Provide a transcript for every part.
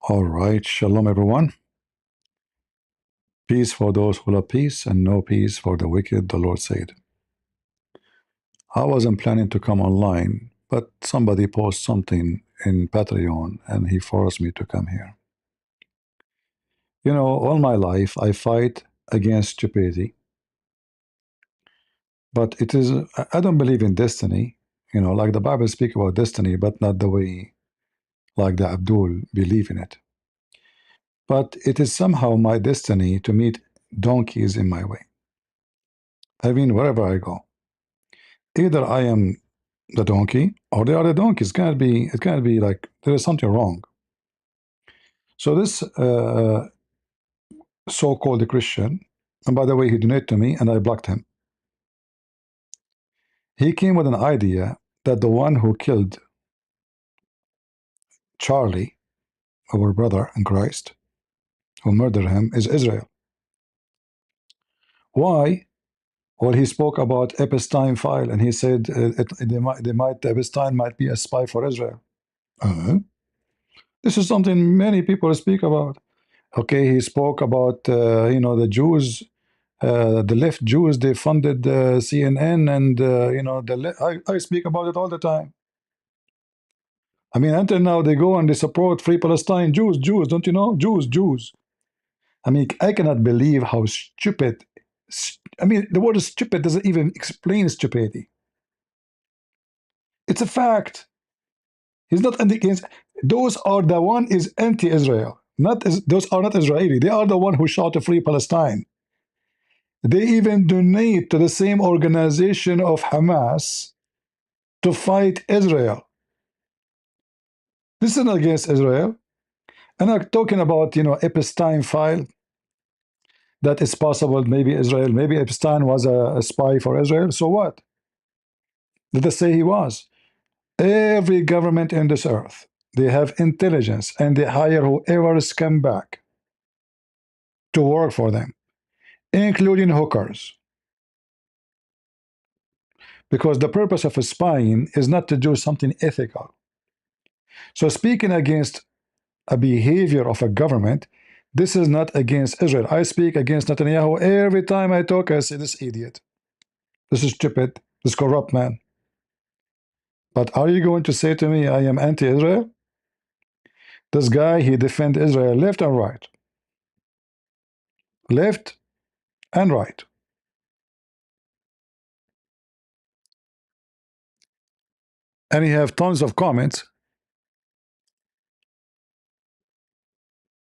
All right, shalom everyone. Peace for those who love peace, and no peace for the wicked, the Lord said. I wasn't planning to come online, but somebody posted something in Patreon and he forced me to come here. You know, all my life I fight against stupidity, but I don't believe in destiny. You know, like the Bible speaks about destiny, but not the way like the Abdul believe in it. But it is somehow my destiny to meet donkeys in my way. I mean, wherever I go. Either I am the donkey or they are the donkey. It can't be like there is something wrong. So this so-called Christian, and by the way, he donated to me and I blocked him. He came with an idea that the one who killed Charlie, our brother in Christ, who murdered him, is Israel. Why? Well, he spoke about Epstein file, and he said Epstein might be a spy for Israel. This is something many people speak about. Okay, he spoke about the Jews, the left Jews. They funded CNN, and I speak about it all the time. I mean, until now they go and they support Free Palestine. Jews, don't you know? Jews. I mean, I cannot believe how stupid. I mean, the word stupid doesn't even explain stupidity. It's a fact. He's not against. Those are the one is anti-Israel. Those are not Israeli. They are the one who shot to Free Palestine. They even donate to the same organization of Hamas to fight Israel. This is not against Israel. And I'm talking about, Epstein file, that it's possible maybe Epstein was a spy for Israel. So what? Did they say he was? Every government in this earth, they have intelligence and they hire whoever is come back to work for them, including hookers. Because the purpose of spying is not to do something ethical. So speaking against a behavior of a government, this is not against Israel. I speak against Netanyahu every time I talk. I say this idiot, this is stupid, this corrupt man. But are you going to say to me I am anti-Israel? This guy, he defends Israel left and right, left and right. And he have tons of comments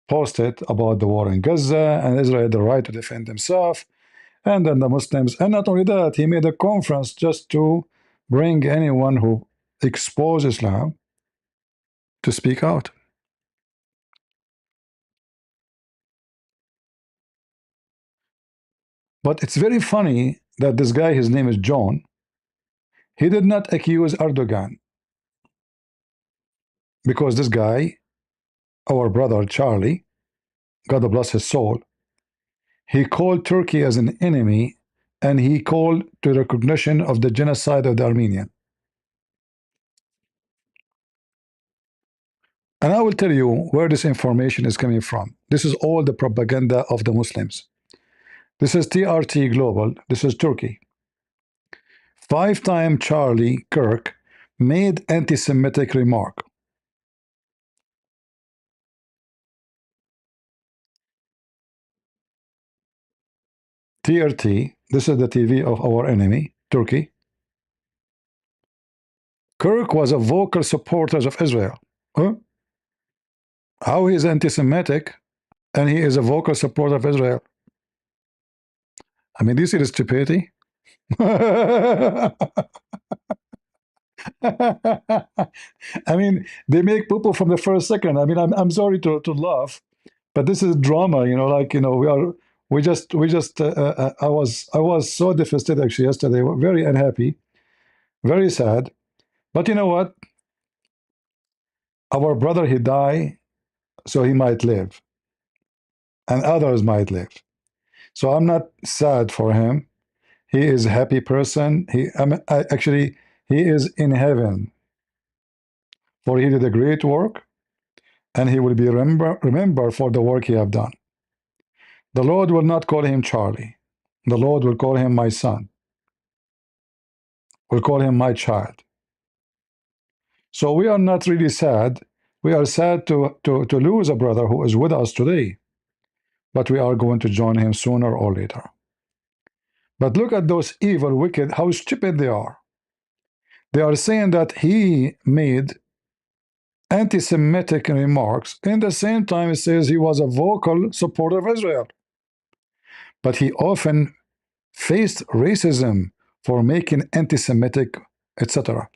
posted about the war in Gaza and Israel had the right to defend himself, and then the Muslims. And not only that, he made a conference just to bring anyone who expose Islam to speak out. But it's very funny that this guy, his name is John, he did not accuse Erdogan, because this guy, our brother Charlie, God bless his soul, he called Turkey as an enemy, and he called to recognition of the genocide of the Armenian. And I will tell you where this information is coming from. This is all the propaganda of the Muslims. This is TRT Global. This is Turkey. 5-time Charlie Kirk made anti-Semitic remark. TRT, this is the TV of our enemy, Turkey. Kirk was a vocal supporter of Israel. Huh? How he is anti-Semitic and he is a vocal supporter of Israel? I mean, do you see the stupidity? I mean, they make poo-poo from the first second. I mean, I'm sorry to laugh, but this is drama, I was so devastated actually yesterday, very unhappy, very sad. But you know what? Our brother, he died, so he might live, and others might live. So I'm not sad for him. He is a happy person. Actually, he is in heaven, for he did a great work, and he will be remembered for the work he have done. The Lord will not call him Charlie. The Lord will call him my son, will call him my child. So we are not really sad. We are sad to lose a brother who is with us today, but we are going to join him sooner or later. But look at those evil, wicked, how stupid they are. They are saying that he made anti-Semitic remarks. In the same time, it says he was a vocal supporter of Israel. But he often faced racism for making anti-Semitic, etc.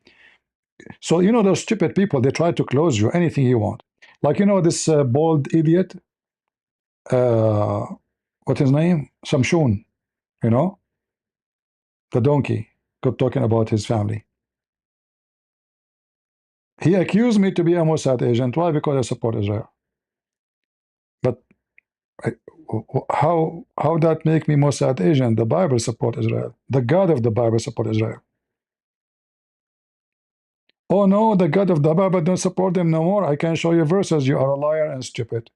So, you know, those stupid people, they try to close you anything you want. Like, you know, this bald idiot, what's his name? Samshun, you know, the donkey, kept talking about his family. He accused me to be a Mossad agent. Why? Because I support Israel. But how that make me Mossad agent? The Bible support Israel. The God of the Bible support Israel. Oh no, the God of the Bible don't support them no more. I can show you verses. You are a liar and stupid.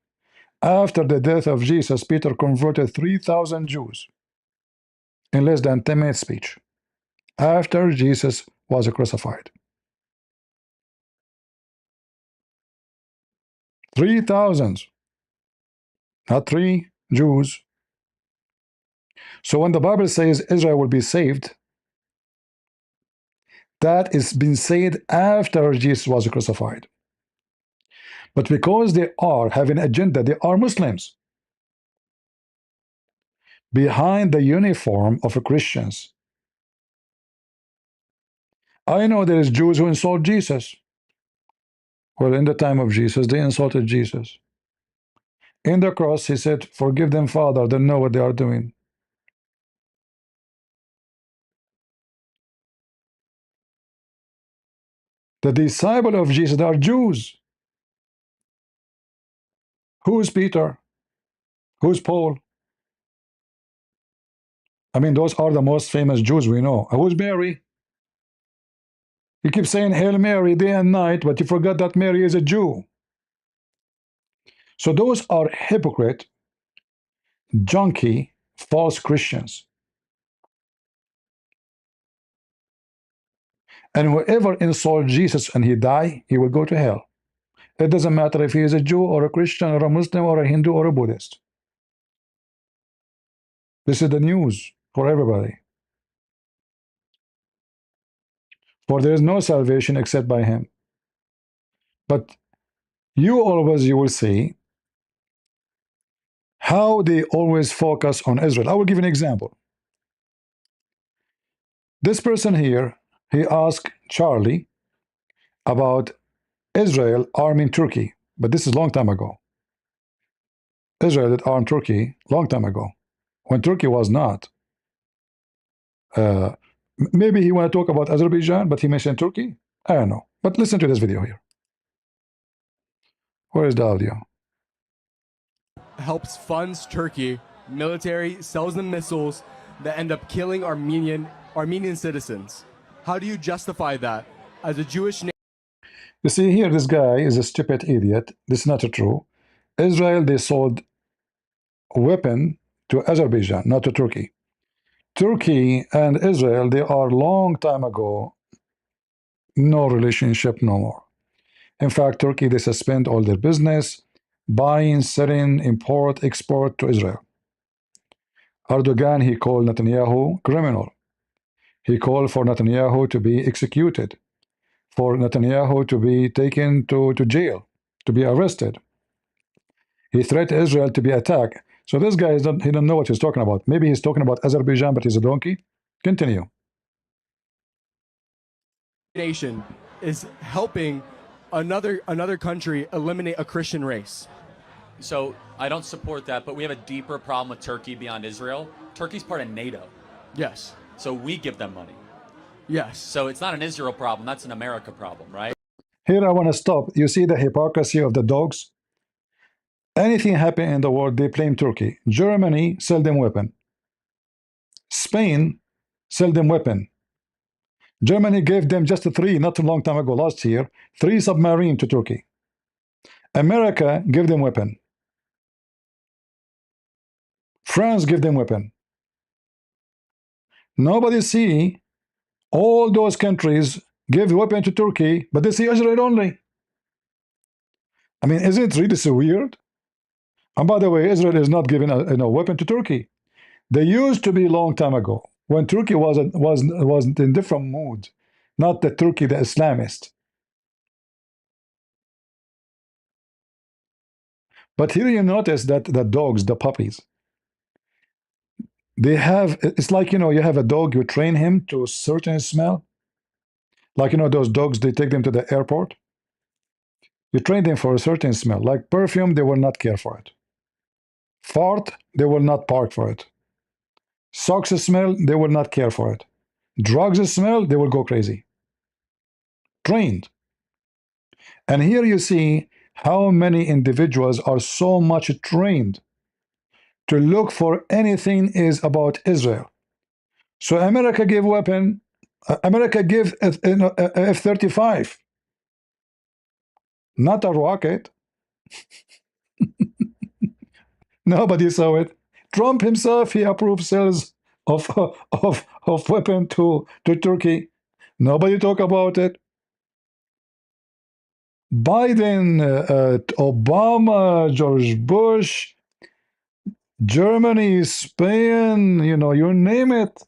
After the death of Jesus, Peter converted 3,000 Jews in less than 10 minutes speech. After Jesus was crucified. 3,000. Not 3 Jews. So when the Bible says Israel will be saved, that is been said after Jesus was crucified. But because they are having an agenda, they are Muslims behind the uniform of Christians. I know there is Jews who insult Jesus. Well, in the time of Jesus, they insulted Jesus. In the cross, he said, forgive them, Father, they know what they are doing. The disciple of Jesus are Jews. Who's Peter? Who's Paul? I mean, those are the most famous Jews we know. Who's Mary? You keep saying Hail Mary day and night, but you forgot that Mary is a Jew. So those are hypocrite, junky, false Christians. And whoever insults Jesus and he die, he will go to hell. It doesn't matter if he is a Jew or a Christian or a Muslim or a Hindu or a Buddhist. This is the news for everybody. For there is no salvation except by him. But you will see how they always focus on Israel. I will give an example. This person here, he asked Charlie about Israel arming Turkey, but this is a long time ago. Israel did arm Turkey long time ago, when Turkey was not. Maybe he want to talk about Azerbaijan, but he mentioned Turkey. I don't know. But listen to this video here. Where is the audio? Helps funds Turkey military, sells them missiles that end up killing Armenian citizens. How do you justify that as a Jewish nation? You see here, this guy is a stupid idiot. This is not true. Israel, they sold weapon to Azerbaijan, not to Turkey. Turkey and Israel, they are long time ago, no relationship no more. In fact, Turkey, they suspend all their business, buying, selling, import, export to Israel. Erdogan, he called Netanyahu criminal. He called for Netanyahu to be executed, for Netanyahu to be taken to jail, to be arrested. He threatened Israel to be attacked. So this guy, he don't know what he's talking about. Maybe he's talking about Azerbaijan, but he's a donkey. Continue. Nation is helping another country eliminate a Christian race. So I don't support that, but we have a deeper problem with Turkey beyond Israel. Turkey's part of NATO. Yes. So we give them money. Yes. So it's not an Israel problem, that's an America problem, right? Here I want to stop. You see the hypocrisy of the dogs? Anything happen in the world, they blame Turkey. Germany sell them weapon. Spain sell them weapon. Germany gave them just 3, not a long time ago, last year, 3 submarines to Turkey. America give them weapon. France give them weapon. Nobody see all those countries give weapon to Turkey, but they see Israel only. I mean, isn't it really so weird? And by the way, Israel is not giving a weapon to Turkey. They used to be a long time ago when Turkey was in different mood, not the Turkey the Islamist. But here you notice that the dogs, the puppies, they have, it's like, you have a dog, you train him to a certain smell. Like, those dogs, they take them to the airport. You train them for a certain smell. Like perfume, they will not care for it. Fart, they will not park for it. Socks smell, they will not care for it. Drugs smell, they will go crazy. Trained. And here you see how many individuals are so much trained to look for anything is about Israel. So America gave weapon, America gave F-35, not a rocket. Nobody saw it. Trump himself, he approved sales of of weapon to Turkey. Nobody talk about it. Biden, Obama, George Bush, Germany, Spain, you name it.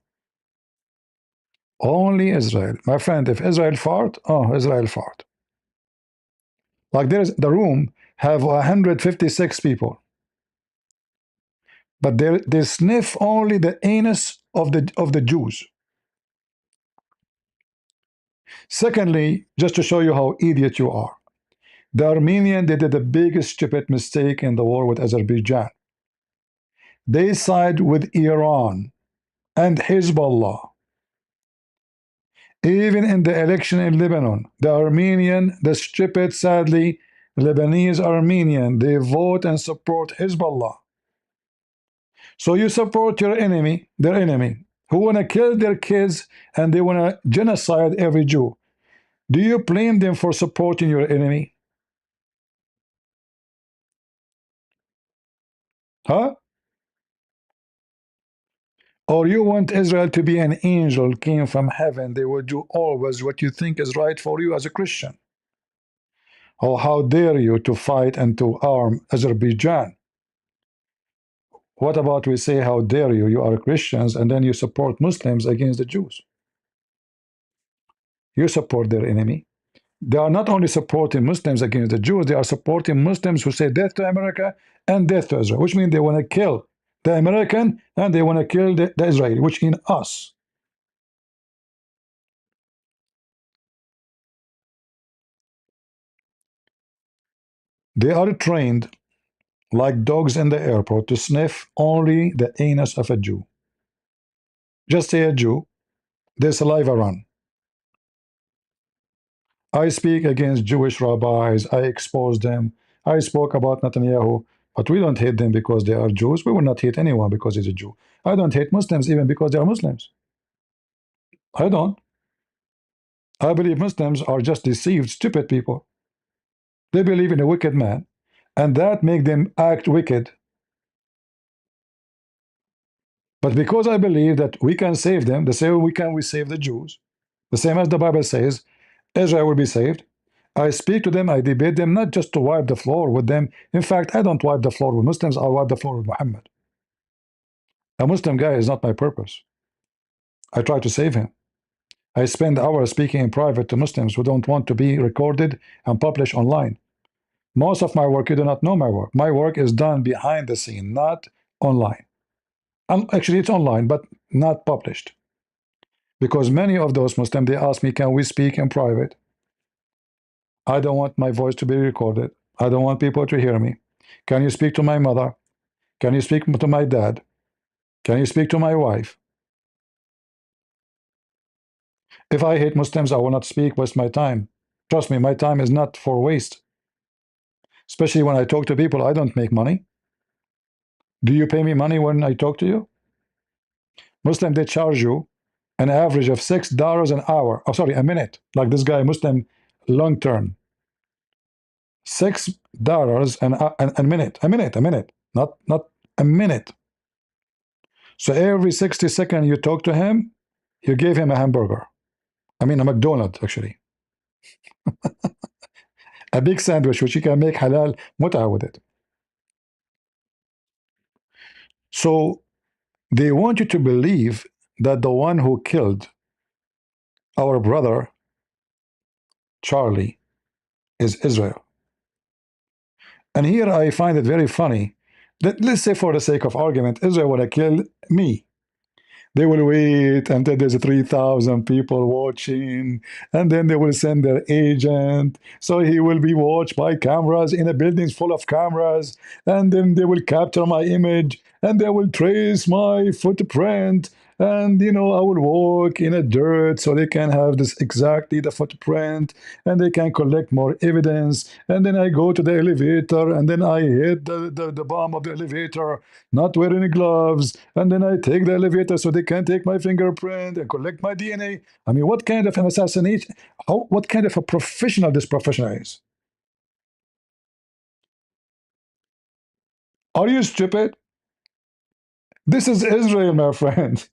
Only Israel. My friend, if Israel fart, oh, Israel fart. Like there's the room have 156 people, but they sniff only the anus of the Jews. Secondly, just to show you how idiot you are, the Armenian, they did the biggest stupid mistake in the war with Azerbaijan. They side with Iran and Hezbollah. Even in the election in Lebanon, the Armenian, the stupid, sadly, Lebanese Armenian, they vote and support Hezbollah. So you support your enemy, their enemy, who want to kill their kids and they want to genocide every Jew. Do you blame them for supporting your enemy? Huh? Or you want Israel to be an angel came from heaven, they will do always what you think is right for you as a Christian. Oh, how dare you to fight and to arm Azerbaijan? What about we say, how dare you, you are Christians, and then you support Muslims against the Jews? You support their enemy. They are not only supporting Muslims against the Jews, they are supporting Muslims who say death to America and death to Israel, which means they want to kill the American and they want to kill the Israeli, which means us. They are trained like dogs in the airport to sniff only the anus of a Jew. Just say a Jew, their saliva run. I speak against Jewish rabbis, I expose them. I spoke about Netanyahu, but we don't hate them because they are Jews. We will not hate anyone because he's a Jew. I don't hate Muslims even because they are Muslims. I don't. I believe Muslims are just deceived, stupid people. They believe in a wicked man, and that make them act wicked. But because I believe that we can save them, the same we save the Jews, the same as the Bible says, Israel will be saved. I speak to them, I debate them, not just to wipe the floor with them. In fact, I don't wipe the floor with Muslims, I wipe the floor with Muhammad. A Muslim guy is not my purpose. I try to save him. I spend hours speaking in private to Muslims who don't want to be recorded and published online. Most of my work, you do not know my work. My work is done behind the scene, not online. Actually, it's online, but not published. Because many of those Muslims, they ask me, can we speak in private? I don't want my voice to be recorded. I don't want people to hear me. Can you speak to my mother? Can you speak to my dad? Can you speak to my wife? If I hate Muslims, I will not speak, waste my time. Trust me, my time is not for waste. Especially when I talk to people, I don't make money. Do you pay me money when I talk to you? Muslim, they charge you an average of $6 an hour. Oh, sorry, a minute. Like this guy, Muslim, long term. $6 a minute, not a minute. So every 60 seconds you talk to him, you gave him a hamburger. I mean, a McDonald's, actually. A big sandwich, which you can make halal muta with it. So they want you to believe that the one who killed our brother, Charlie, is Israel. And here I find it very funny that, let's say, for the sake of argument, Israel would have killed me. They will wait until there's 3,000 people watching, and then they will send their agent. So he will be watched by cameras in a building full of cameras, and then they will capture my image, and they will trace my footprint. And I will walk in a dirt so they can have this exactly the footprint, and they can collect more evidence. And then I go to the elevator, and then I hit the bottom of the elevator, not wearing gloves, and then I take the elevator so they can take my fingerprint and collect my DNA. I mean, what kind of an assassination? What kind of a professional this professional is? Are you stupid? This is Israel, my friend.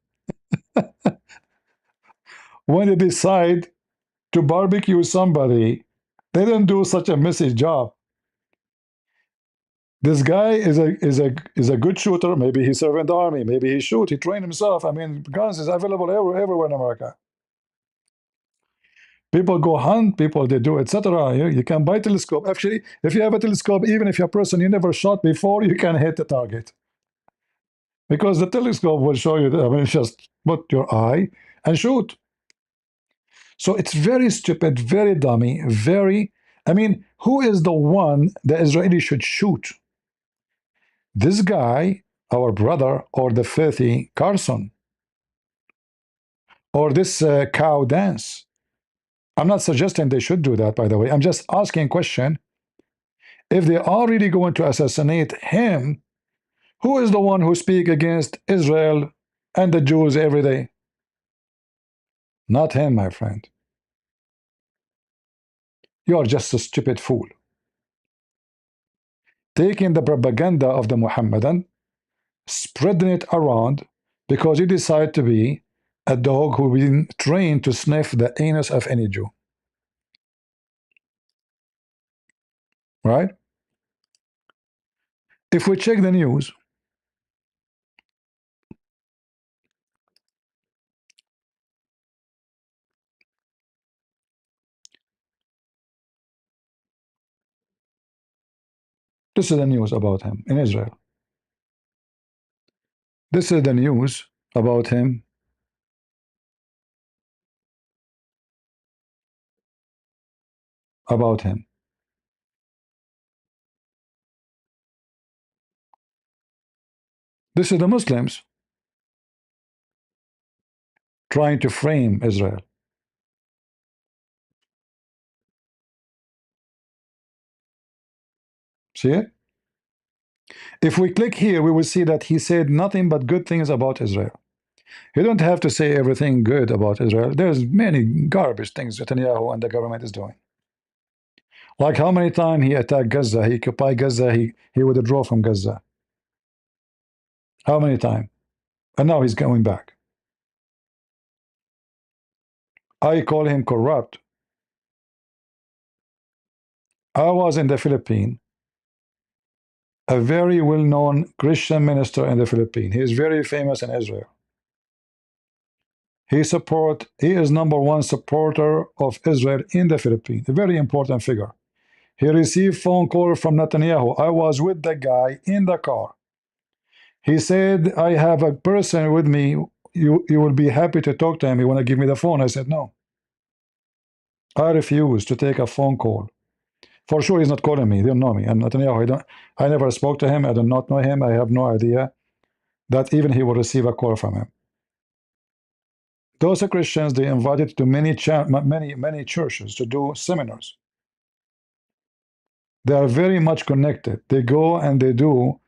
When they decide to barbecue somebody, they don't do such a messy job. This guy is a good shooter. Maybe he served in the army. Maybe he shoot. He trained himself. I mean, guns is available everywhere in America. People go hunt, people they do, etc. You can buy telescope. Actually, if you have a telescope, even if you're a person you never shot before, you can hit the target because the telescope will show you. I mean, just put your eye and shoot. So it's very stupid, very dummy, very. I mean, who is the one the Israeli should shoot? This guy, our brother, or the filthy Carson, or this cow dance? I'm not suggesting they should do that, by the way. I'm just asking a question. If they are really going to assassinate him, who is the one who speaks against Israel and the Jews every day? Not him, my friend. You are just a stupid fool. Taking the propaganda of the Muhammadan, spreading it around because you decide to be a dog who's been trained to sniff the anus of any Jew. Right? If we check the news, this is the news about him in Israel. This is the news about him. About him. This is the Muslims trying to frame Israel. See it? If we click here, we will see that he said nothing but good things about Israel. You don't have to say everything good about Israel. There's many garbage things Netanyahu and the government is doing. Like how many times he attacked Gaza, he occupied Gaza, he withdrew from Gaza. How many times? And now he's going back. I call him corrupt. I was in the Philippines, a very well-known Christian minister in the Philippines. He is very famous in Israel. He is #1 supporter of Israel in the Philippines, a very important figure. He received phone call from Netanyahu. I was with the guy in the car. He said, I have a person with me. You will be happy to talk to him. You want to give me the phone? I said, no. I refuse to take a phone call. For sure, he's not calling me. He don't know me. And Netanyahu, I never spoke to him. I do not know him. I have no idea that even he will receive a call from him. Those are Christians. They invited to many churches to do seminars. They are very much connected. They go and they do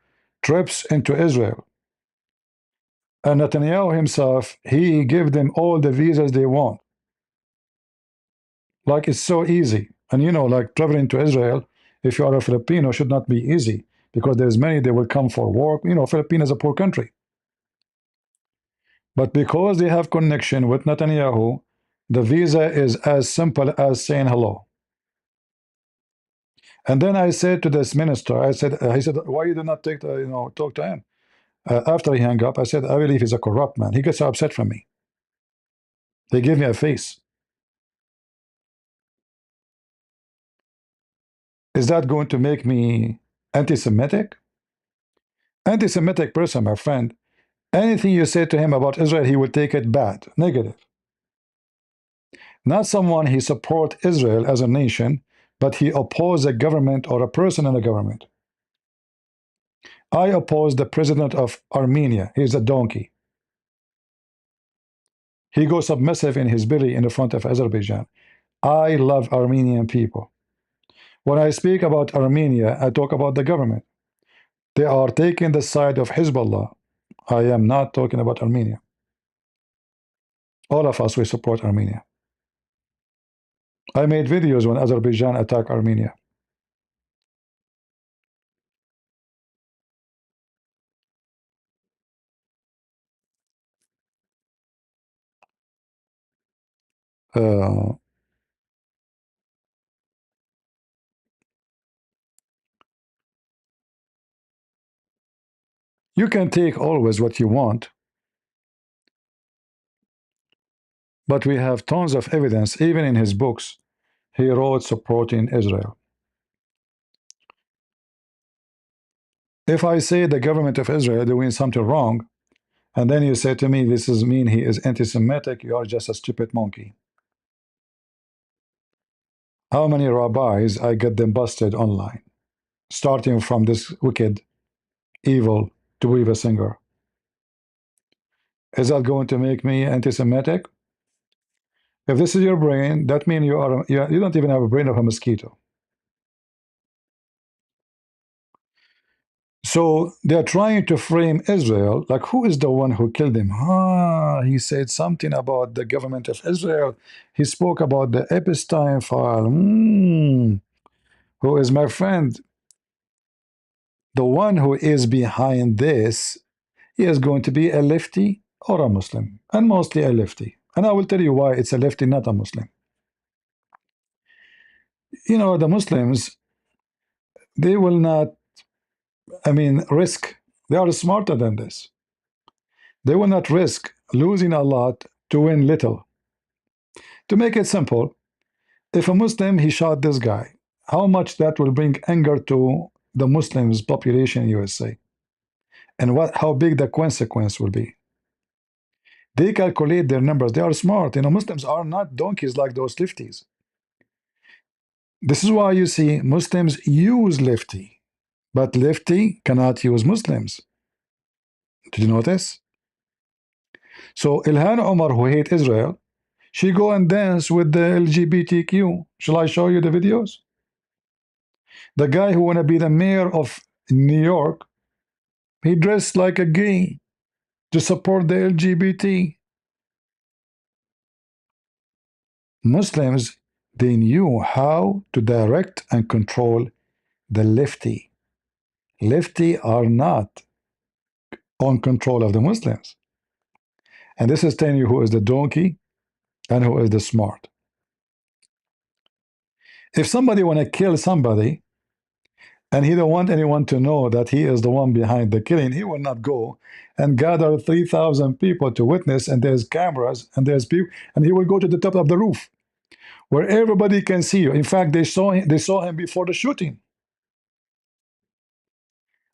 trips into Israel. And Netanyahu himself, he gave them all the visas they want. Like, it's so easy. And like traveling to Israel if you are a Filipino, should not be easy because there's many they will come for work. You know, Philippines is a poor country. But because they have connection with Netanyahu, the visa is as simple as saying hello. And then I said to this minister, I said, he said, why you do not take the, talk to him? After he hung up, I said, I believe he's a corrupt man. He gets so upset from me. They give me a face. Is that going to make me anti-Semitic? Anti-Semitic person, my friend, anything you say to him about Israel, he will take it bad, negative. Not someone he support Israel as a nation, but he oppose a government or a person in the government. I oppose the president of Armenia. He's a donkey. He goes submissive in his belly in the front of Azerbaijan. I love Armenian people. When I speak about Armenia, I talk about the government. They are taking the side of Hezbollah. I am not talking about Armenia. All of us, we support Armenia. I made videos when Azerbaijan attacked Armenia. Uh, you can take always what you want, but we have tons of evidence, even in his books, he wrote supporting Israel. If I say the government of Israel doing something wrong, and then you say to me, this is mean he is anti-Semitic, you are just a stupid monkey. How many rabbis I get them busted online, starting from this wicked, evil, Tuiva singer. Is that going to make me anti-Semitic? If this is your brain, that means you don't even have a brain of a mosquito. So they're trying to frame Israel like, who is the one who killed him? He said something about the government of Israel. He spoke about the Epstein file. Who is my friend? The one who is behind this, he is going to be a lefty or a Muslim, and mostly a lefty. And I will tell you why it's a lefty, not a Muslim. You know, the Muslims, they will not, risk. They are smarter than this. They will not risk losing a lot to win little. To make it simple, if a Muslim, he shot this guy, how much that will bring anger to the Muslims population in USA, and how big the consequence will be. They calculate their numbers. They are smart. You know, Muslims are not donkeys like those lefties. This is why you see Muslims use lefty, but lefty cannot use Muslims. Did you notice? So Ilhan Omar, who hate Israel, she go and dance with the LGBTQ. Shall I show you the videos? The guy who want to be the mayor of New York, he dressed like a gay to support the LGBT. Muslims, they knew how to direct and control the lefty. Lefty are not on control of the Muslims. And this is telling you who is the donkey and who is the smart. If somebody want to kill somebody and he don't want anyone to know that he is the one behind the killing, he will not go and gather 3,000 people to witness, and there's cameras and there's people, and he will go to the top of the roof where everybody can see you. In fact, they saw him before the shooting.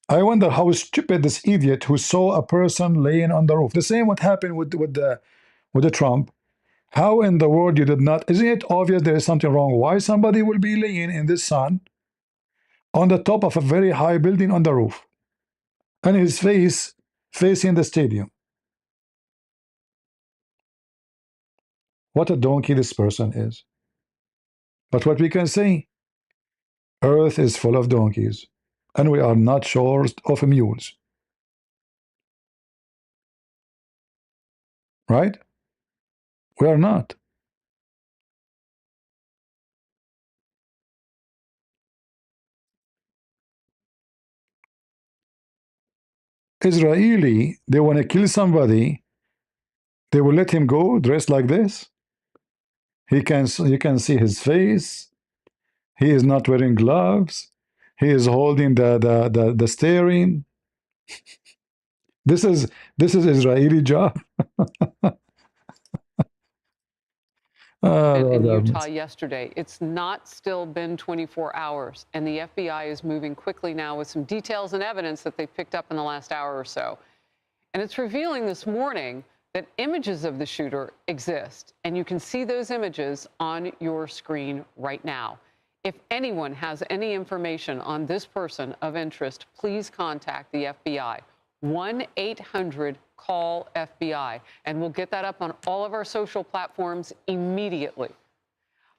I wonder how stupid this idiot who saw a person laying on the roof. The same what happened with the Trump. How in the world you did not? Isn't it obvious there is something wrong? Why somebody will be laying in the sun on the top of a very high building on the roof, and his face facing the stadium? What a donkey this person is. But what we can say, Earth is full of donkeys, and we are not short of mules, right? We are not. Israeli, they want to kill somebody, they will let him go dressed like this. You can see his face. He is not wearing gloves. He is holding the steering. This is Israeli job. In Lord have Utah mercy. yesterday. It's not still been 24 hours, and the FBI is moving quickly now with some details and evidence that they've picked up in the last hour or so. And it's revealing this morning that images of the shooter exist, and you can see those images on your screen right now. If anyone has any information on this person of interest, please contact the FBI. 1-800-CALL-FBI, and we'll get that up on all of our social platforms immediately.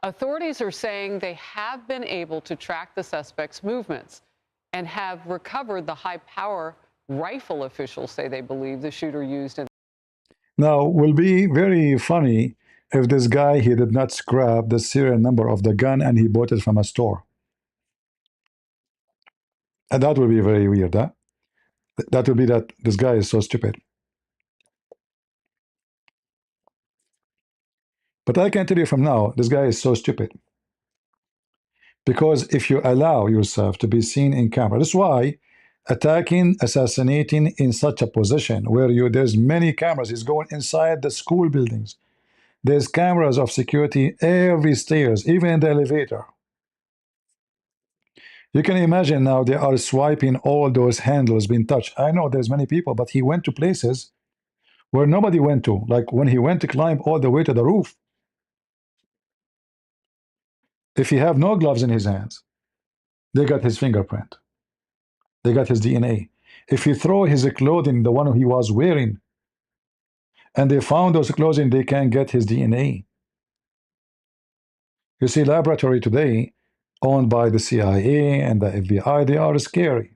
Authorities are saying they have been able to track the suspect's movements and have recovered the high-power rifle officials say they believe the shooter used. Now, will be very funny if this guy, he did not scrap the serial number of the gun and he bought it from a store. And that would be very weird, huh? That would be that this guy is so stupid. But I can tell you from now, this guy is so stupid. Because if you allow yourself to be seen in camera, that's why attacking, assassinating in such a position where there's many cameras, is going inside the school buildings. There's cameras of security every stairs, even in the elevator. You can imagine now they are swiping all those handles being touched. I know there's many people, but he went to places where nobody went to. Like when he went to climb all the way to the roof. If he have no gloves in his hands, they got his fingerprint. They got his DNA. If he throw his clothing, the one he was wearing, and they found those clothing, they can get his DNA. You see, laboratory today, owned by the CIA and the FBI, they are scary.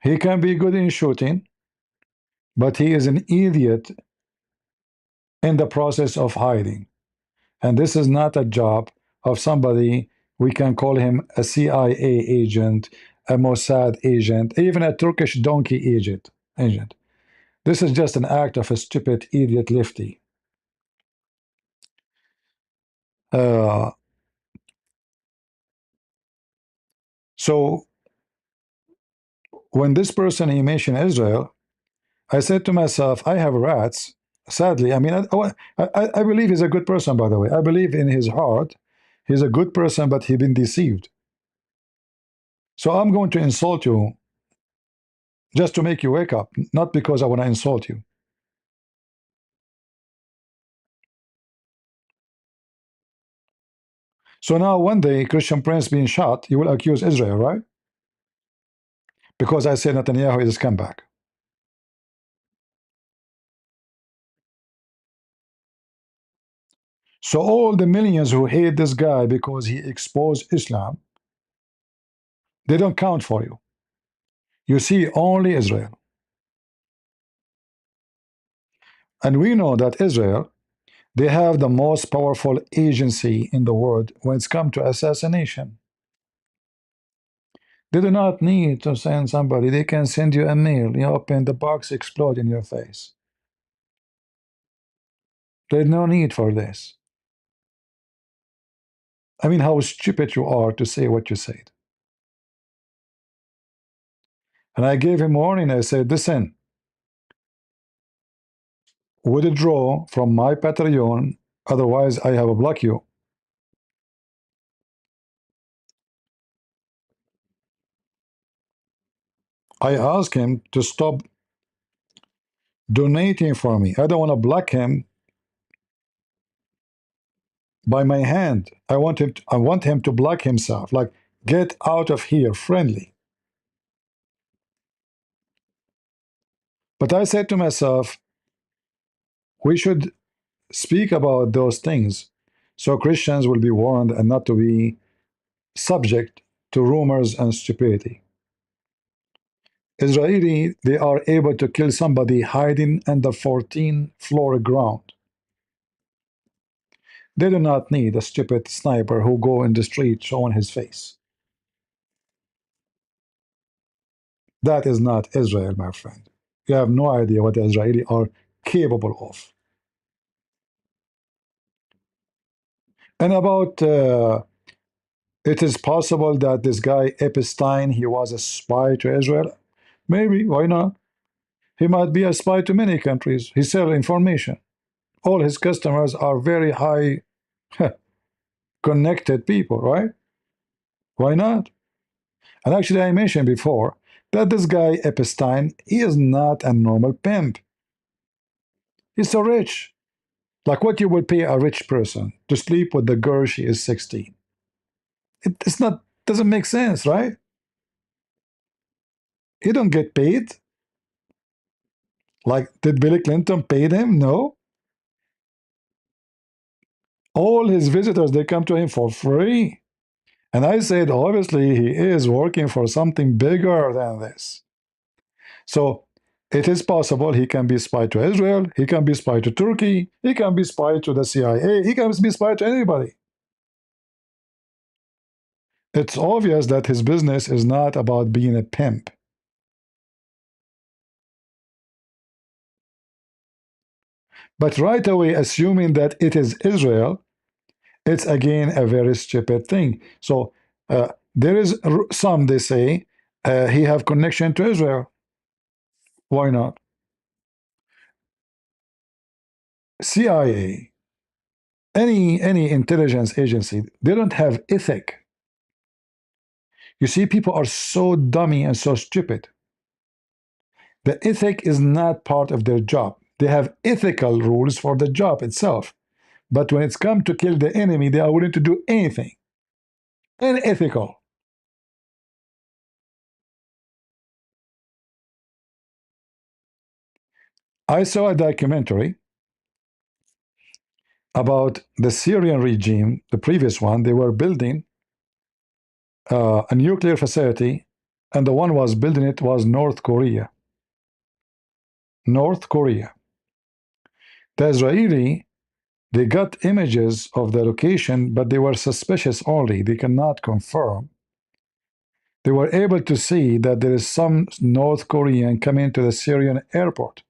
He can be good in shooting, but he is an idiot in the process of hiding. And this is not a job of somebody, we can call him a CIA agent, a Mossad agent, even a Turkish donkey agent. This is just an act of a stupid idiot lefty. Uh, so when this person, he mentioned Israel, I said to myself, I have rats. Sadly, I mean, I believe he's a good person, by the way. I believe in his heart. He's a good person, but he's been deceived. So I'm going to insult you just to make you wake up, not because I want to insult you. So now one day, Christian Prince being shot, you will accuse Israel, right? Because I said Netanyahu is a scumbag. So all the millions who hate this guy because he exposed Islam, they don't count for you. You see only Israel. And we know that Israel, they have the most powerful agency in the world when it's come to assassination. They do not need to send somebody. They can send you a mail. You open the box, explode in your face. There's no need for this. I mean, how stupid you are to say what you said. And I gave him warning. I said, listen, withdraw from my Patreon, otherwise I have blocked you. I asked him to stop donating for me. I don't want to block him by my hand. I want him to block himself. Like, get out of here, friendly. But I said to myself, we should speak about those things so Christians will be warned and not to be subject to rumors and stupidity. Israeli, they are able to kill somebody hiding in the 14th floor ground. They do not need a stupid sniper who go in the street showing his face. That is not Israel, my friend. You have no idea what the Israelis are capable of. And about it is possible that this guy Epstein, he was a spy to Israel. Maybe, why not? He might be a spy to many countries. He sells information. All his customers are very high connected people, right? Why not? And actually, I mentioned before that this guy Epstein, he is not a normal pimp. He's so rich. Like what you would pay a rich person to sleep with the girl she is 16. It's not, doesn't make sense, right? He don't get paid. Like, did Bill Clinton pay him? No. All his visitors, they come to him for free. And I said, obviously, he is working for something bigger than this. So it is possible he can be spy to Israel, he can be spy to Turkey, he can be spy to the CIA, he can be spy to anybody. It's obvious that his business is not about being a pimp. But right away, assuming that it is Israel, it's again a very stupid thing. So there is some, they say, he have connection to Israel. Why not? CIA, any intelligence agency, they don't have ethic. You see, people are so dummy and so stupid. The ethic is not part of their job. They have ethical rules for the job itself. But when it's come to kill the enemy, they are willing to do anything. Unethical. I saw a documentary about the Syrian regime, the previous one. They were building a nuclear facility, and the one was building it was North Korea. North Korea. The Israeli, they got images of the location, but they were suspicious only. They cannot confirm. They were able to see that there is some North Korean coming to the Syrian airport.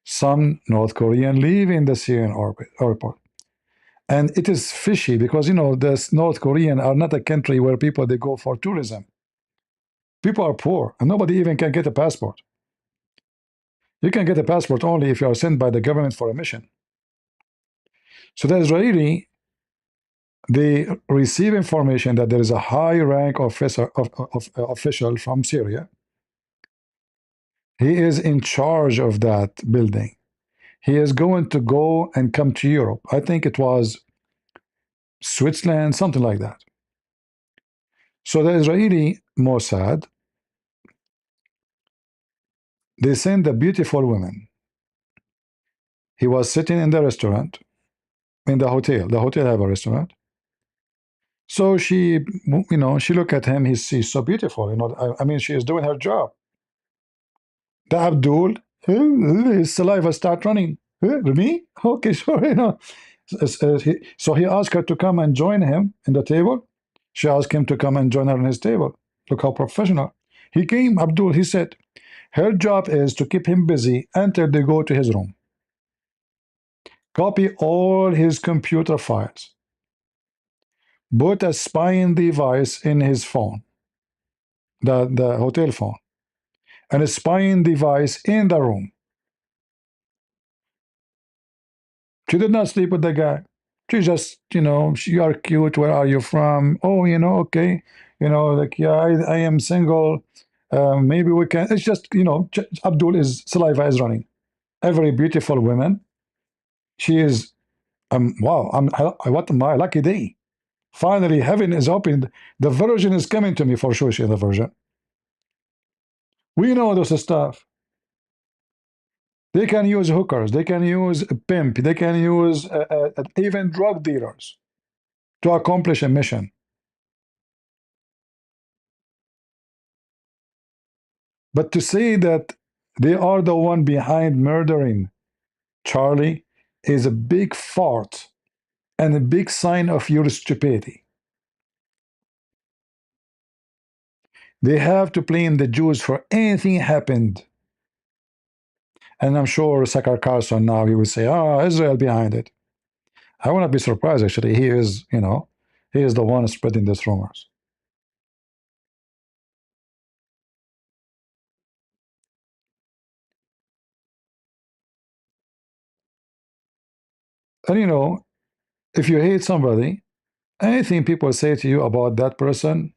Some North Korean leaving the Syrian airport. And it is fishy because, you know, the North Korean are not a country where people, they go for tourism. People are poor and nobody even can get a passport. You can get a passport only if you are sent by the government for a mission. So the Israeli, they receive information that there is a high rank official from Syria. He is in charge of that building. He is going to go and come to Europe. I think it was Switzerland, something like that. So the Israeli Mossad, they send a beautiful woman. He was sitting in the restaurant, in the hotel. The hotel have a restaurant. So she, you know, she look at him. She's so beautiful. You know, I mean, she is doing her job. The Abdul, his saliva start running. Me? Okay, sure. You know. So he asked her to come and join him in the table. She asked him to come and join her on his table. Look how professional. He came, Abdul, he said, her job is to keep him busy until they go to his room. Copy all his computer files. Put a spying device in his phone, the hotel phone, and a spying device in the room. She did not sleep with the guy. She just, you know, you are cute. Where are you from? Oh, you know, okay. You know, like, yeah, I am single. Maybe we can. It's just, you know, Abdul is saliva is running. A very beautiful woman. She is, wow, what my lucky day. Finally, heaven is opened. The virgin is coming to me for sure. She is the virgin. We know this stuff. They can use hookers. They can use a pimp. They can use even drug dealers to accomplish a mission. But to say that they are the one behind murdering Charlie is a big fart. and a big sign of your stupidity. They have to blame the Jews for anything happened. And I'm sure Sakar Carlson now, he will say, oh, Israel behind it. I will not be surprised, actually. He is, he is the one spreading these rumors. And if you hate somebody, anything people say to you about that person,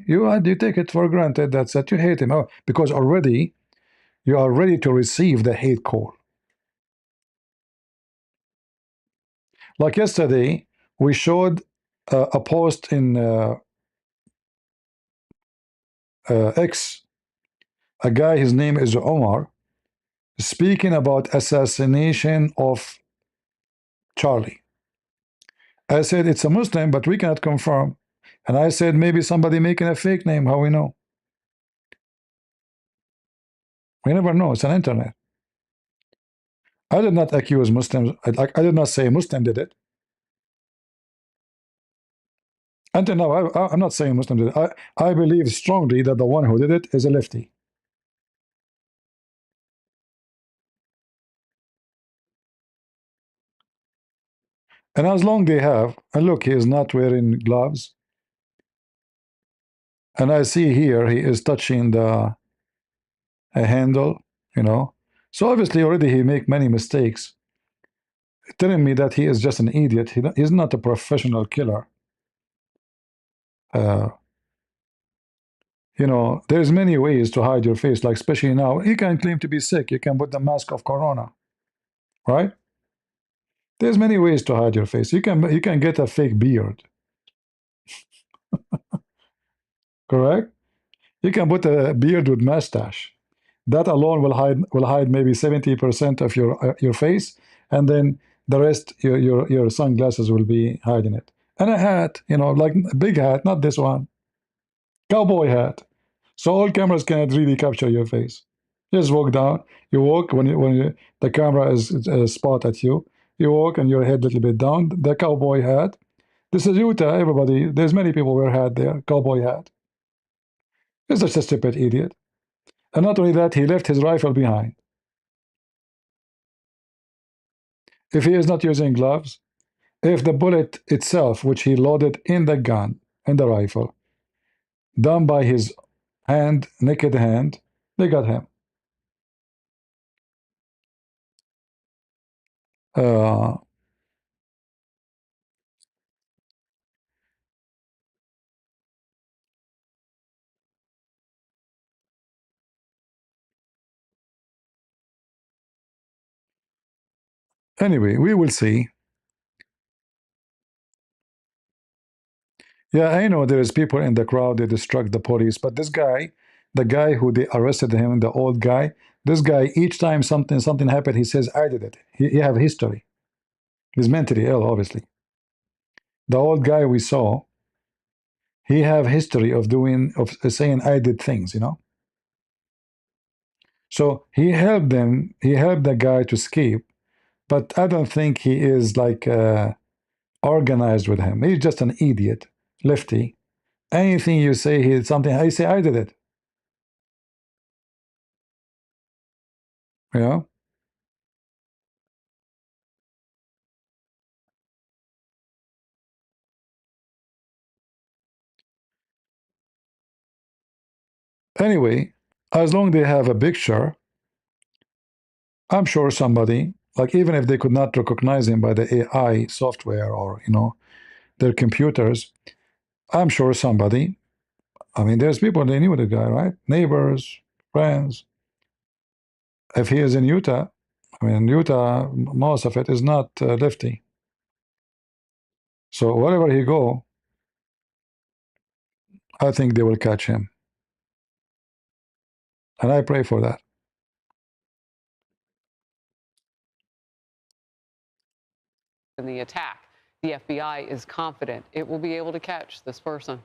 you take it for granted. That's that you hate him. Oh, because already you are ready to receive the hate call. Like yesterday, we showed a post in X, a guy, his name is Omar, speaking about assassination of Charlie. I said it's a Muslim, but we cannot confirm. And I said maybe somebody making a fake name. How we know? We never know. It's an internet. I did not accuse Muslims. I did not say Muslim did it. Until now, I'm not saying Muslim did it. I believe strongly that the one who did it is a lefty. And as long they have, and look, he is not wearing gloves. And I see here he is touching the handle, So obviously already he make many mistakes. Telling me that he is just an idiot. He's not a professional killer. Uh, there's many ways to hide your face, like especially now. You can claim to be sick. You can put the mask of corona, right? There's many ways to hide your face. You can get a fake beard, correct? You can put a beard with mustache. That alone will hide maybe 70% of your face, and then the rest your sunglasses will be hiding it. And a hat, like a big hat, not this one, cowboy hat. So all cameras cannot really capture your face. Just walk down. You walk when the camera is spot at you. You walk and your head a little bit down. The cowboy hat. This is Utah. Everybody, there's many people wear hat there. Cowboy hat. He's just a stupid idiot. And not only that, he left his rifle behind. If he is not using gloves, if the bullet itself, which he loaded in the gun, in the rifle, done by his hand, naked hand, they got him. Uh, anyway, we will see. Yeah, I know there is people in the crowd, they distract the police, but this guy, the guy who they arrested him, the old guy, this guy, each time something happened, he says, I did it. He have history. He's mentally ill, obviously. The old guy we saw, he have history of saying I did things. So he helped the guy to escape, but I don't think he is like organized with him. He's just an idiot, lefty. Anything you say he did something, I say I did it. You know? Anyway, as long they have a picture, I'm sure somebody, like even if they could not recognize him by the AI software or their computers, I'm sure somebody. I mean, there's people they knew the guy, right? Neighbors, friends. If he is in Utah, I mean, Utah, most of it is not lefty. So wherever he go, I think they will catch him, and I pray for that. In the attack, the FBI is confident it will be able to catch this person.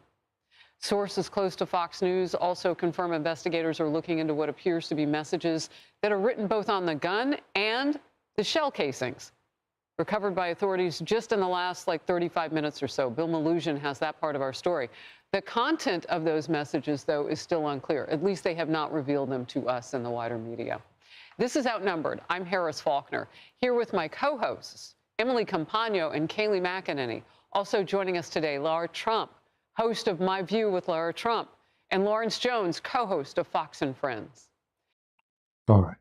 Sources close to Fox News also confirm investigators are looking into what appears to be messages that are written both on the gun and the shell casings. recovered by authorities just in the last 35 minutes or so. Bill Maluzhin has that part of our story. The content of those messages, though, is still unclear. At least they have not revealed them to us in the wider media. This is Outnumbered. I'm Harris Faulkner, here with my co-hosts, Emily Campagno and Kayleigh McEnany. Also joining us today, Lara Trump, host of My View with Lara Trump, and Lawrence Jones, co-host of Fox and Friends. All right.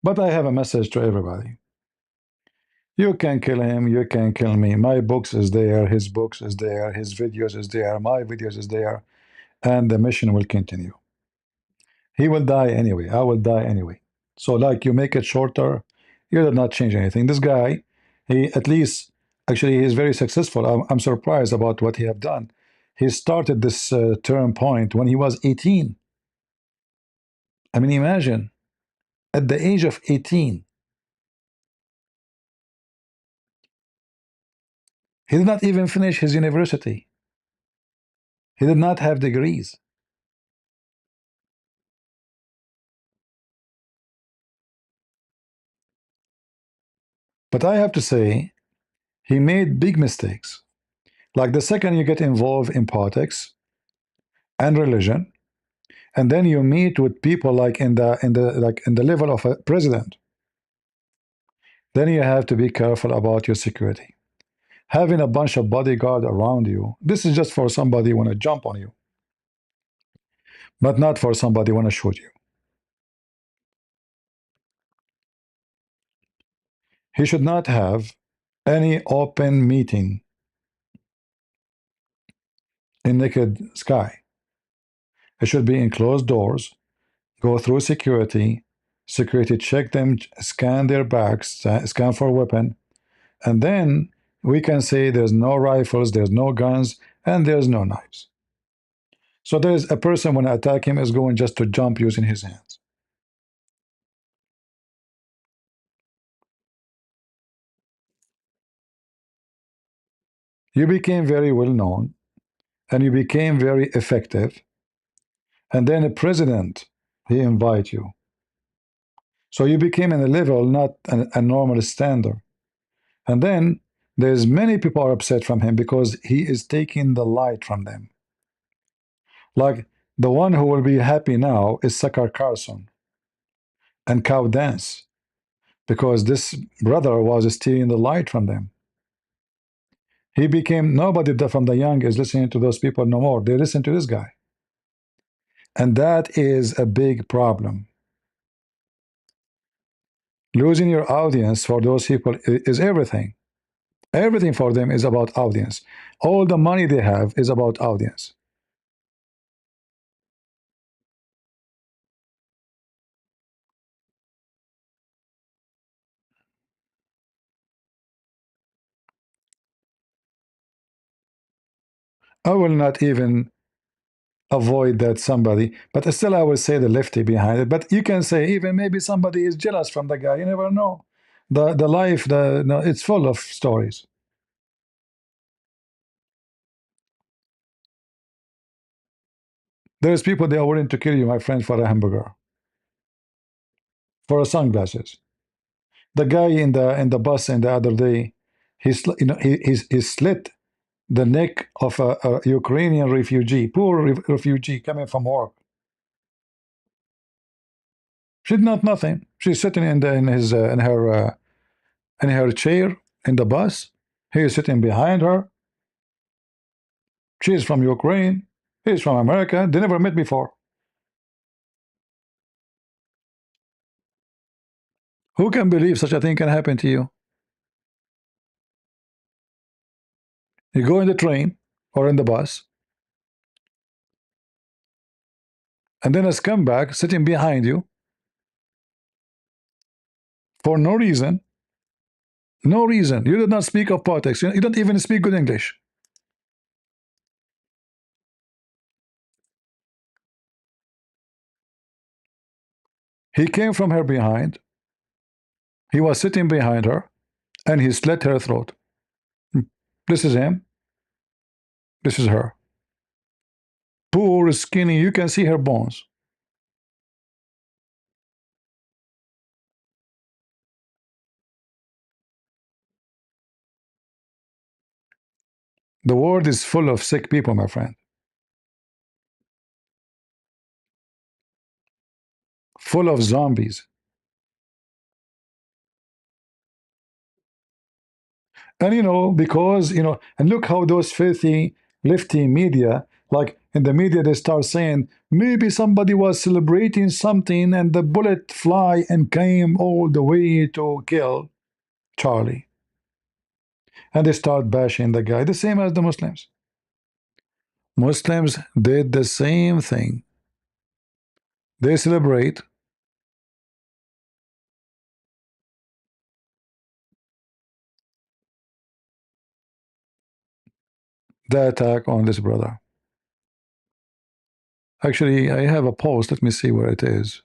But I have a message to everybody. You can kill him, you can kill me. My books is there, his books is there, his videos is there, my videos is there, and the mission will continue. He will die anyway. I will die anyway. So you make it shorter, you did not change anything. This guy, he at least, actually, he's very successful. I'm surprised about what he have done. He started this turn point when he was 18. I mean, imagine, at the age of 18, he did not even finish his university. He did not have degrees. But I have to say, he made big mistakes. Like the second you get involved in politics and religion, and then you meet with people like in the level of a president, then you have to be careful about your security. Having a bunch of bodyguard around you, this is just for somebody want to jump on you, but not for somebody want to shoot you. He should not have any open meeting in naked sky. It should be in closed doors, go through security, security check them, scan their backs, scan for weapon, and then we can say there's no rifles, there's no guns, and there's no knives. So there's a person when I attack him is going just to jump using his hands. You became very well known, and you became very effective, and then a president, he invite you. So you became in a level, not a normal standard. And then there's many people are upset from him because he is taking the light from them. Like the one who will be happy now is Sakar Carson and Cow Dance, because this brother was stealing the light from them. He became nobody from the young is listening to those people no more. They listen to this guy. And that is a big problem. Losing your audience for those people is everything. Everything for them is about audience. All the money they have is about audience. I will not even avoid that somebody, but still I will say the lefty behind it. But you can say even maybe somebody is jealous from the guy. You never know. The life, no, it's full of stories. There's people they are willing to kill you, my friend, for a hamburger, for sunglasses. The guy in the bus in the other day, he slit the neck of a Ukrainian refugee, poor refugee coming from work. She did not nothing. She's sitting in her chair in the bus. He is sitting behind her. She is from Ukraine. He is from America. They never met before. Who can believe such a thing can happen to you? You go in the train or in the bus, and then a scumbag sitting behind you for no reason. No reason. You did not speak of politics. You don't even speak good English. He came from her behind. He was sitting behind her, and he slit her throat. This is him. This is her. Poor, skinny. You can see her bones. The world is full of sick people, my friend. Full of zombies. And because and look how those filthy lefty media, like in the media, they start saying maybe somebody was celebrating something and the bullet fly and came all the way to kill Charlie. And they start bashing the guy, the same as the Muslims. Muslims did the same thing. They celebrate the attack on this brother. Actually, I have a post. Let me see where it is.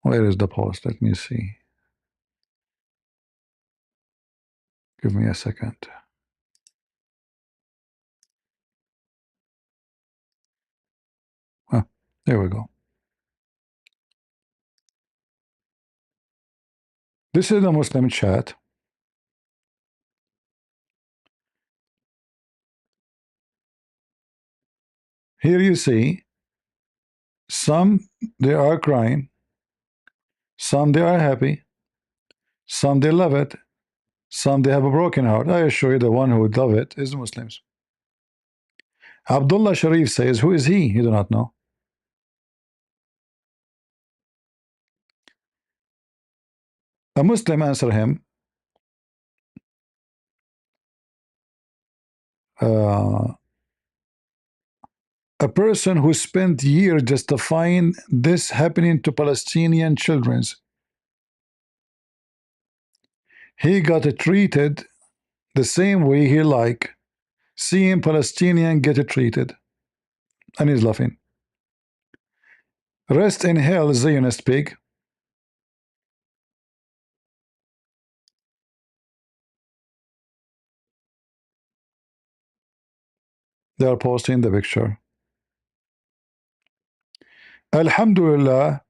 Where is the post? Let me see. Give me a second. Ah, there we go. This is the Muslim chat. Here you see some they are crying, some they are happy, some they love it, some they have a broken heart. I assure you the one who would love it is the Muslims. Abdullah Sharif says, who is he? You do not know. A Muslim answer him, uh, a person who spent years justifying this happening to Palestinian children. He got treated the same way he like seeing Palestinian get treated. And he's laughing. Rest in hell, Zionist pig. They are posting the picture. Alhamdulillah,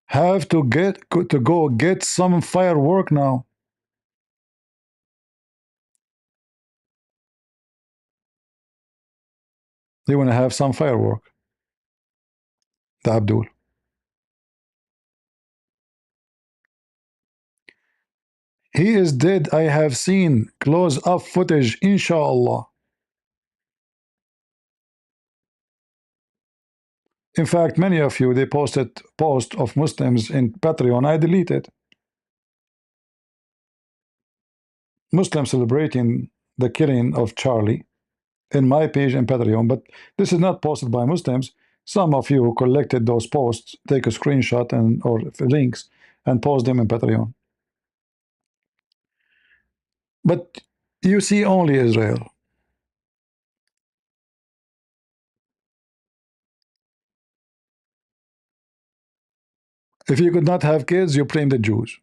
have to go get some firework now. They want to have some firework. The Abdul. He is dead. I have seen close-up footage, inshallah. In fact, many of you, they posted post of Muslims in Patreon. I deleted. Muslims celebrating the killing of Charlie in my page in Patreon, but this is not posted by Muslims. Some of you who collected those posts take a screenshot or links and post them in Patreon. But you see only Israel. If you could not have kids, you blame the Jews.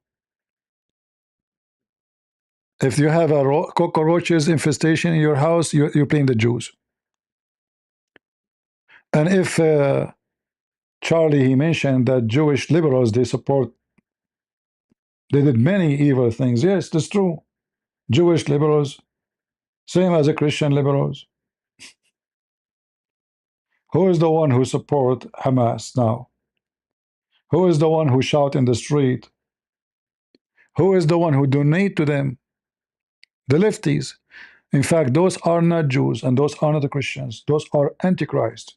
If you have a cockroaches infestation in your house, you blame the Jews. And if Charlie, he mentioned that Jewish liberals, they did many evil things. Yes, that's true. Jewish liberals, same as the Christian liberals. Who is the one who support Hamas now? Who is the one who shout in the street? Who is the one who donate to them? The lefties. In fact, those are not Jews and those are not the Christians. Those are Antichrist.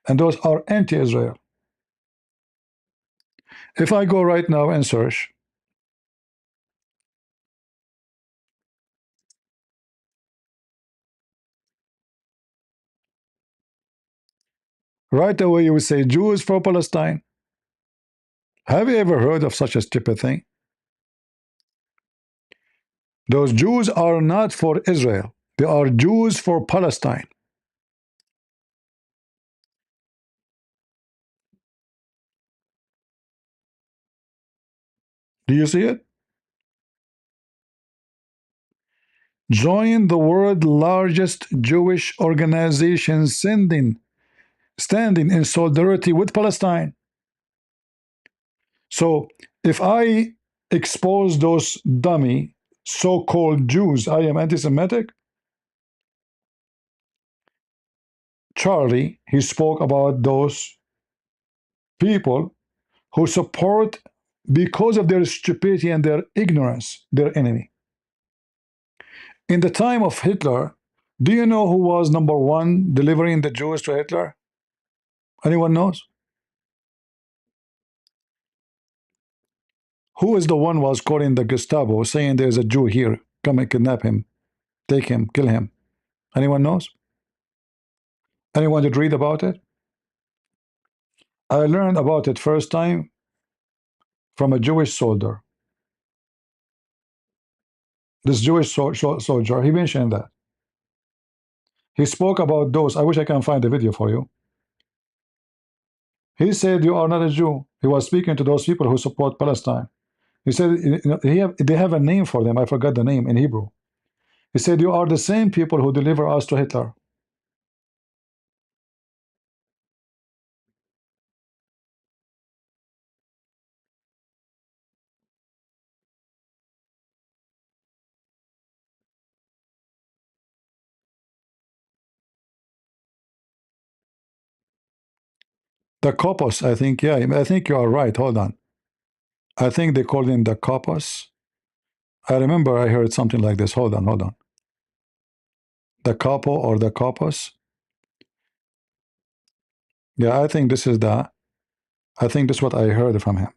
And those are anti-Israel. If I go right now and search, right away you will say Jews for Palestine. Have you ever heard of such a stupid thing? Those Jews are not for Israel. They are Jews for Palestine. Do you see it? Join the world's largest Jewish organization standing in solidarity with Palestine. So if I expose those dummy so-called Jews, I am anti-Semitic. Charlie, he spoke about those people who support, because of their stupidity and their ignorance, their enemy. In the time of Hitler, do you know who was number one delivering the Jews to Hitler? Anyone knows? Who is the one was calling the Gestapo saying there's a Jew here, come and kidnap him, take him, kill him? Anyone knows? Anyone did read about it? I learned about it first time from a Jewish soldier. This Jewish soldier, he mentioned that. He spoke about those. I wish I can find the video for you. He said, you are not a Jew. He was speaking to those people who support Palestine. He said, you know, they have a name for them. I forgot the name in Hebrew. He said, you are the same people who deliver us to Hitler. The Kopos, I think, yeah, I think you are right. Hold on. I think they called him the Kopos. I remember I heard something like this. Hold on, hold on. The Capo or the Kopos. Yeah, I think this is the, I think this is what I heard from him.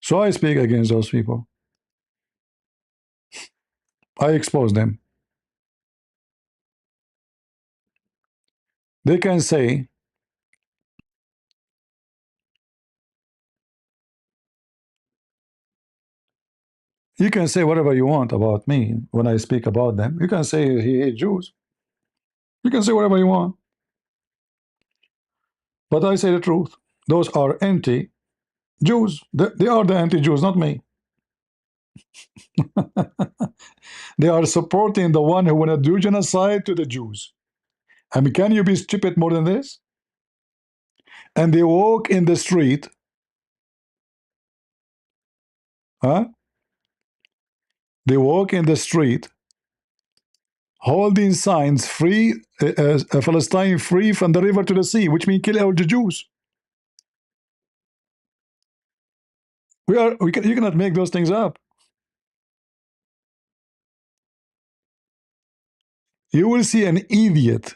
So I speak against those people. I expose them. They can say, you can say whatever you want about me when I speak about them. You can say he hates Jews. You can say whatever you want. But I say the truth. Those are anti-Jews. They are the anti-Jews, not me. They are supporting the one who want to do genocide to the Jews. I mean, can you be stupid more than this? And they walk in the street, huh? They walk in the street holding signs free, Palestine free from the river to the sea, which means kill all the Jews. You cannot make those things up. You will see an idiot.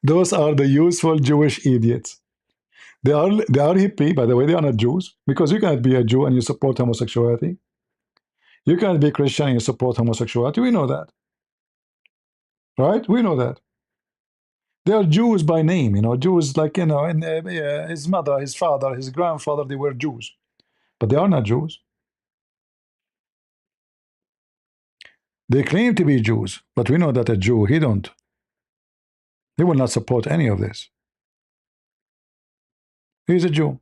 Those are the useful Jewish idiots. They are hippie, by the way. They are not Jews, because you cannot be a Jew and you support homosexuality. You cannot be Christian and you support homosexuality. We know that, right? We know that. They are Jews by name, you know, Jews like, you know, and his mother, his father, his grandfather, they were Jews, but they are not Jews. They claim to be Jews, but we know that a Jew, he will not support any of this. He's a Jew.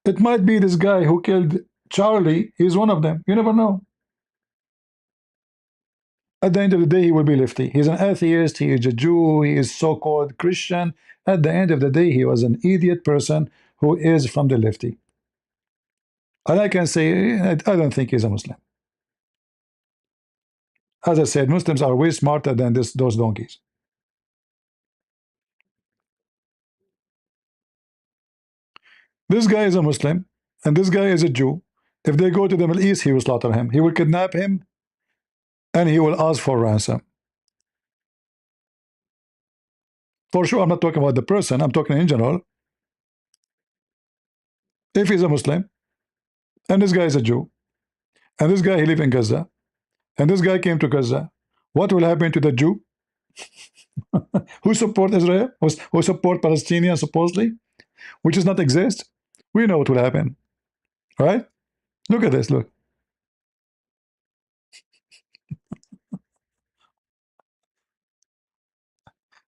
It might be this guy who killed Charlie. He's one of them. You never know. At the end of the day, he will be lefty. He's an atheist. He is a Jew. He is so-called Christian. At the end of the day, he was an idiot person who is from the lefty. And I can say, I don't think he's a Muslim. As I said, Muslims are way smarter than those donkeys. This guy is a Muslim, and this guy is a Jew. If they go to the Middle East, he will slaughter him. He will kidnap him, and he will ask for ransom. For sure, I'm not talking about the person. I'm talking in general. If he's a Muslim, and this guy is a Jew, and this guy, he lives in Gaza, and this guy came to Gaza, what will happen to the Jew who support Israel, who support Palestinians supposedly, which does not exist? We know what will happen, right? Look at this, look.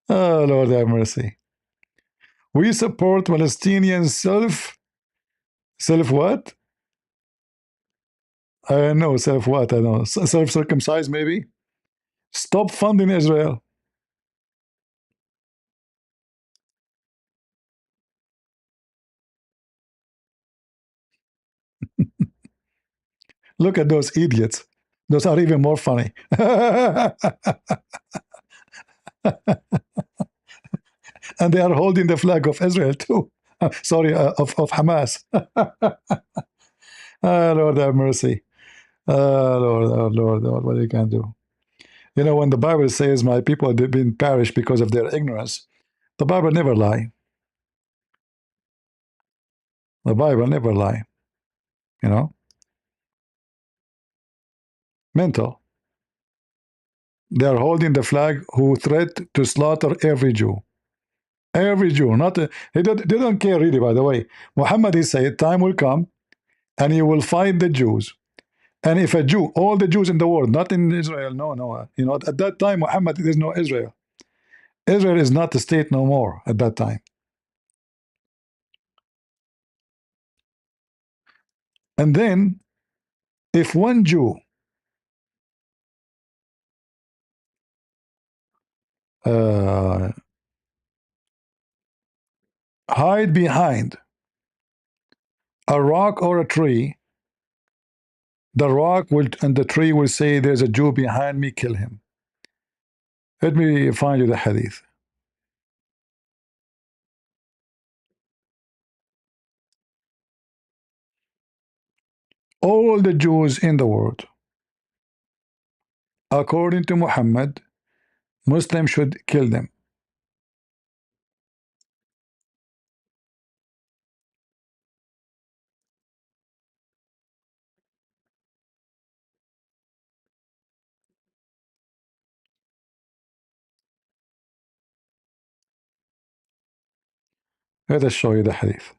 Oh, Lord have mercy. We support Palestinian self what? I know self what. I know self circumcised maybe. Stop funding Israel. Look at those idiots. Those are even more funny. And they are holding the flag of Israel too. Sorry, of Hamas. Lord have mercy. Lord, oh Lord, Lord, what you can do? You know, when the Bible says, "My people have been perished because of their ignorance," the Bible never lie. The Bible never lie. You know, mental. They are holding the flag who threat to slaughter every Jew. Every Jew, not they don't care really. By the way, Muhammad he said, "Time will come, and you will find the Jews." And if a Jew, all the Jews in the world, not in Israel, no, no, you know, at that time, Muhammad, there's no Israel. Israel is not a state no more at that time. And then, if one Jew uh, hide behind a rock or a tree, the rock will and the tree will say, "There's a Jew behind me, kill him." Let me find you the hadith. All the Jews in the world, according to Muhammad, Muslims should kill them. Let us show you the hadith.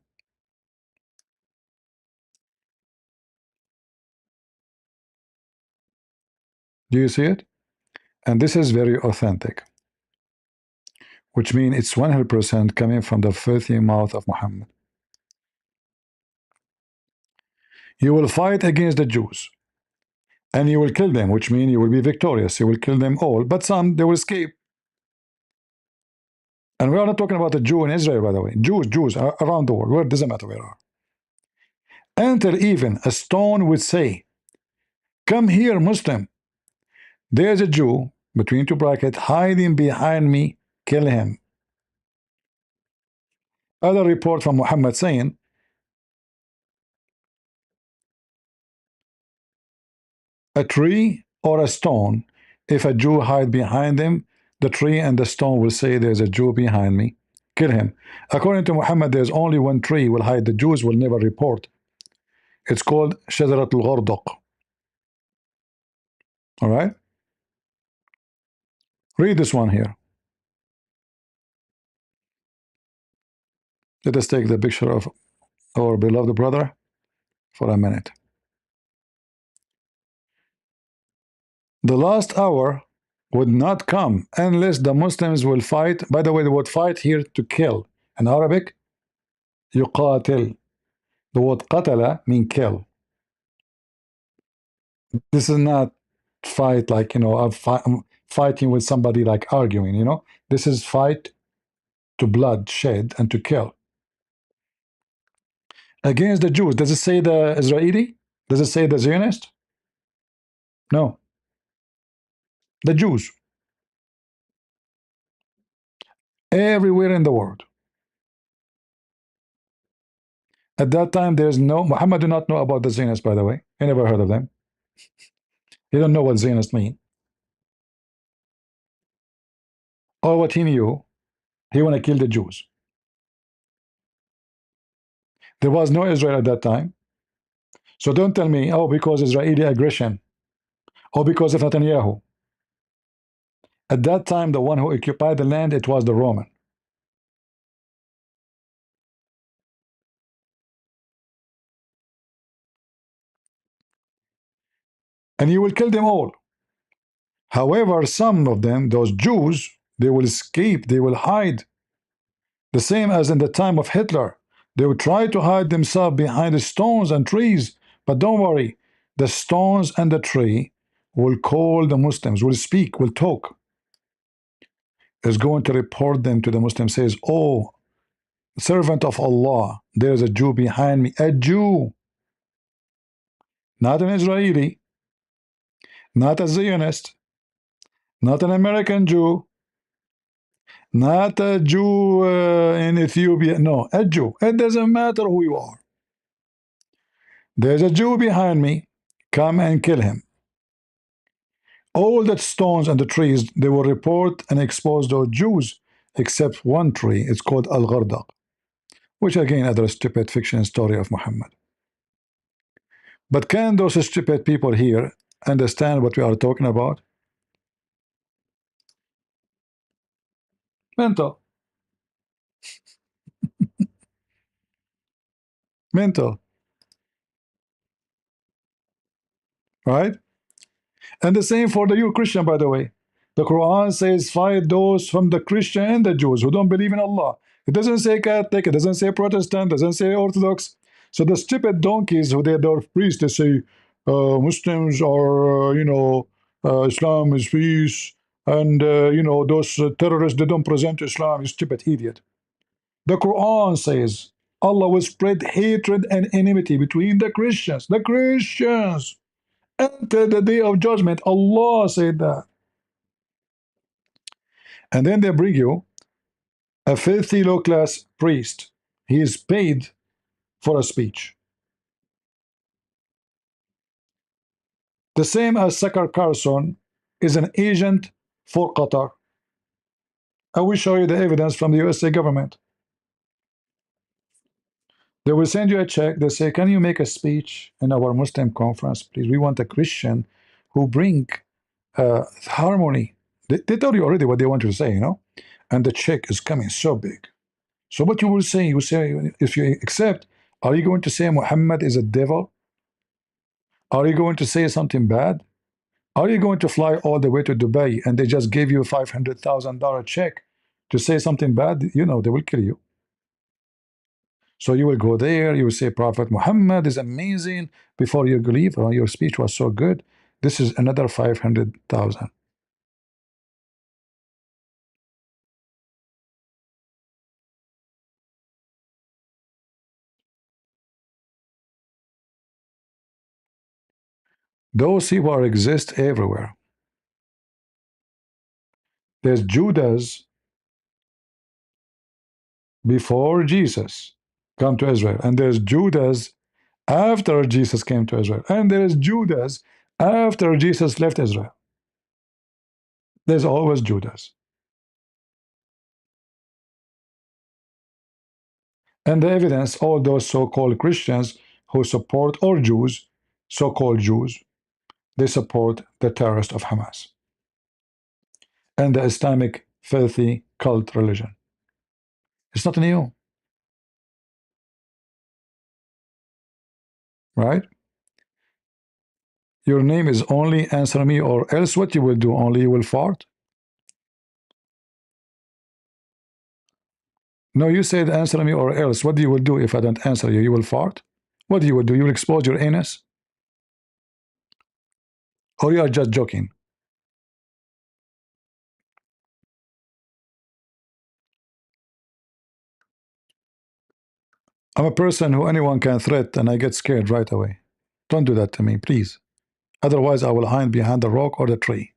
Do you see it? And this is very authentic, which means it's 100% coming from the filthy mouth of Muhammad. You will fight against the Jews and you will kill them, which means you will be victorious. You will kill them all, but some they will escape. And we are not talking about a Jew in Israel, by the way. Jews around the world. Where doesn't matter where are. Enter even a stone would say, "Come here, Muslim. There's a Jew between two brackets hiding behind me. Kill him." Other report from Muhammad saying, a tree or a stone, if a Jew hide behind him, the tree and the stone will say, "There's a Jew behind me. Kill him." According to Muhammad, there's only one tree will hide. The Jews will never report. It's called Shajarat al-Ghardaq. All right? Read this one here. Let us take the picture of our beloved brother for a minute. The last hour would not come unless the Muslims will fight. By the way, the word fight here to kill. In Arabic, يقاتل. The word قتل mean kill. This is not fight like, you know, I'm fighting with somebody like arguing, you know. This is fight to bloodshed and to kill. Against the Jews. Does it say the Israeli? Does it say the Zionist? No. The Jews. Everywhere in the world. At that time, there's no... Muhammad do not know about the Zionists, by the way. He never heard of them. He don't know what Zionists mean. Or what he knew, he want to kill the Jews. There was no Israel at that time. So don't tell me, oh, because Israeli aggression, or because of Netanyahu. At that time, the one who occupied the land, it was the Roman. And you will kill them all. However, some of them, those Jews, they will escape, they will hide. The same as in the time of Hitler. They would try to hide themselves behind the stones and trees. But don't worry, the stones and the tree will call the Muslims, will speak, will talk. Is going to report them to the Muslims, says, oh, servant of Allah, there's a Jew behind me. A Jew, not an Israeli, not a Zionist, not an American Jew, not a Jew in Ethiopia. No, a Jew. It doesn't matter who you are. There's a Jew behind me. Come and kill him. All the stones and the trees, they will report and expose those Jews, except one tree. It's called Al-Ghardaq, which again, another stupid fiction story of Muhammad. But can those stupid people here understand what we are talking about? Mental. Mental. Right? And the same for the you Christian, by the way. The Quran says, fight those from the Christian and the Jews who don't believe in Allah. It doesn't say Catholic, it doesn't say Protestant, it doesn't say Orthodox. So the stupid donkeys who they're priests, they say Muslims are, Islam is peace, and those terrorists, they don't present Islam. You stupid idiot. The Quran says Allah will spread hatred and enmity between the Christians. The Christians until the day of judgment. Allah said that. And then they bring you a filthy low-class priest. He is paid for a speech. The same as Sakar Carson is an agent for Qatar. I will show you the evidence from the USA government. They will send you a check. They say, can you make a speech in our Muslim conference, please? We want a Christian who bring harmony. They told you already what they want to say, and the check is coming so big. So what you will say, if you accept, are you going to say Muhammad is a devil? Are you going to say something bad? Are you going to fly all the way to Dubai and they just gave you a $500,000 check to say something bad? They will kill you. So you will go there, you will say Prophet Muhammad is amazing. Before you leave, oh, your speech was so good. This is another 500,000. Those people exist everywhere. There's Judas before Jesus come to Israel, and there's Judas after Jesus came to Israel, and there is Judas after Jesus left Israel. There's always Judas. And the evidence, all those so-called Christians who support, or Jews, so-called Jews, they support the terrorists of Hamas and the Islamic filthy cult religion. It's not new, right? Your name is only answer me, or else what you will do? Only you will fart? No, you said answer me or else. What you will do if I don't answer you? You will fart? What you will do? You will expose your anus? Or you are just joking? I'm a person who anyone can threat and I get scared right away. Don't do that to me, please. Otherwise, I will hide behind the rock or the tree.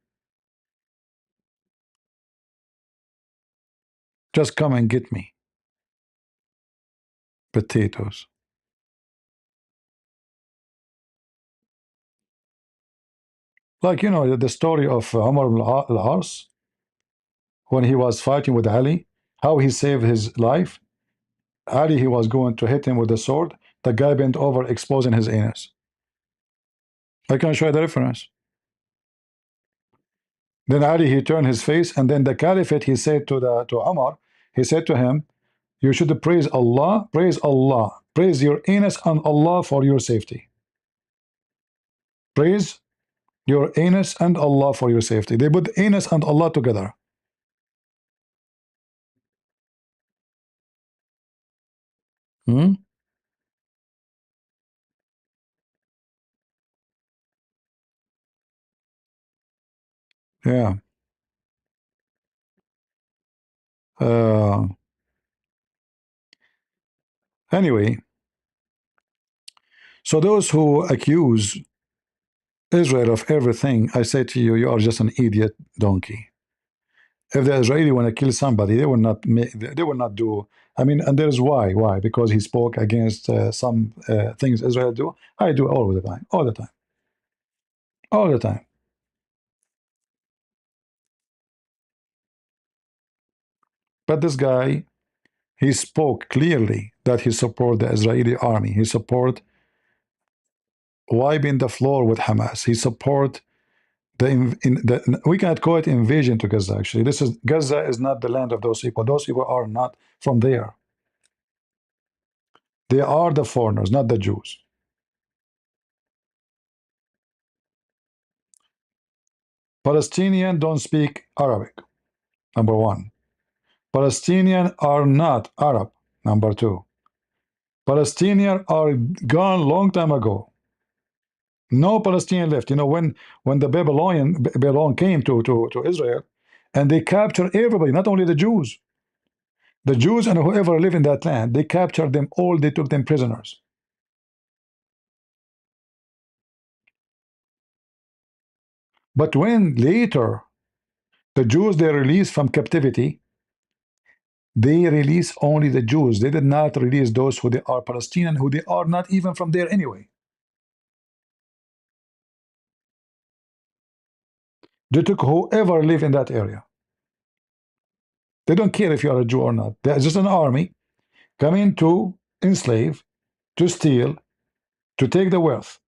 Just come and get me. Potatoes. Like, the story of Umar al-As, when he was fighting with Ali, how he saved his life. Ali, he was going to hit him with a sword. The guy bent over, exposing his anus. I can show you the reference. Then Ali, he turned his face, and then the caliphate, he said to Umar, he said to him, you should praise Allah, praise your anus and Allah for your safety. Praise your anus and Allah for your safety. They put anus and Allah together. Hmm? Yeah. Uh, anyway, so those who accuse Israel of everything, I say to you, you are just an idiot donkey. If the Israeli want to kill somebody, they will not make, they will not do. I mean, and there's why. Why? Because he spoke against some things Israel do. I do all the time, all the time, all the time. But this guy, he spoke clearly that he support the Israeli army. He support wiping the floor with Hamas. He support the we cannot call it invasion to Gaza. Actually, this is Gaza is not the land of those people. Those people are not from there. They are the foreigners, not the Jews. Palestinians don't speak Arabic. Number one. Palestinians are not Arab. Number two. Palestinians are gone long time ago. No Palestinian left. You know, when the Babylon came to Israel, and they captured everybody, not only the Jews. The Jews and whoever live in that land, they captured them all. They took them prisoners. But when later the Jews they released from captivity, they release only the Jews. They did not release those who they are Palestinian, who they are not even from there anyway. They took whoever live in that area. They don't care if you are a Jew or not. There's just an army coming to enslave, to steal, to take the wealth.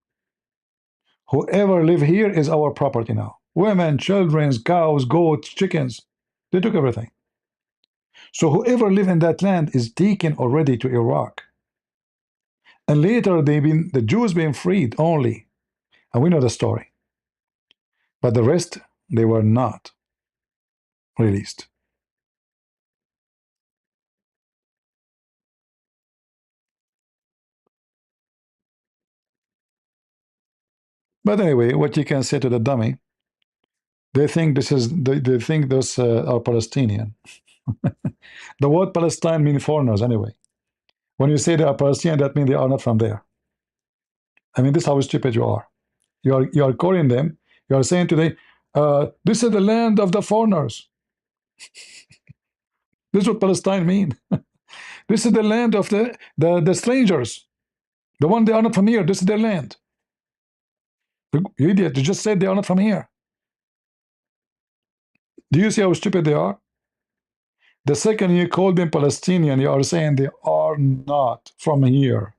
Whoever live here is our property now. Women, children, cows, goats, chickens. They took everything. So whoever live in that land is taken already to Iraq. And later the Jews being freed only. And we know the story. But the rest, they were not released. But anyway, what you can say to the dummy, they think this is they think those are Palestinian. The word Palestine means foreigners anyway. When you say they are Palestinian, that means they are not from there. I mean, this is how stupid you are. You are calling them. You are saying today, this is the land of the foreigners. This is what Palestine mean. This is the land of the strangers. The one they are not from here. This is their land. You idiot! You just said they are not from here. Do you see how stupid they are? The second you call them Palestinian, you are saying they are not from here.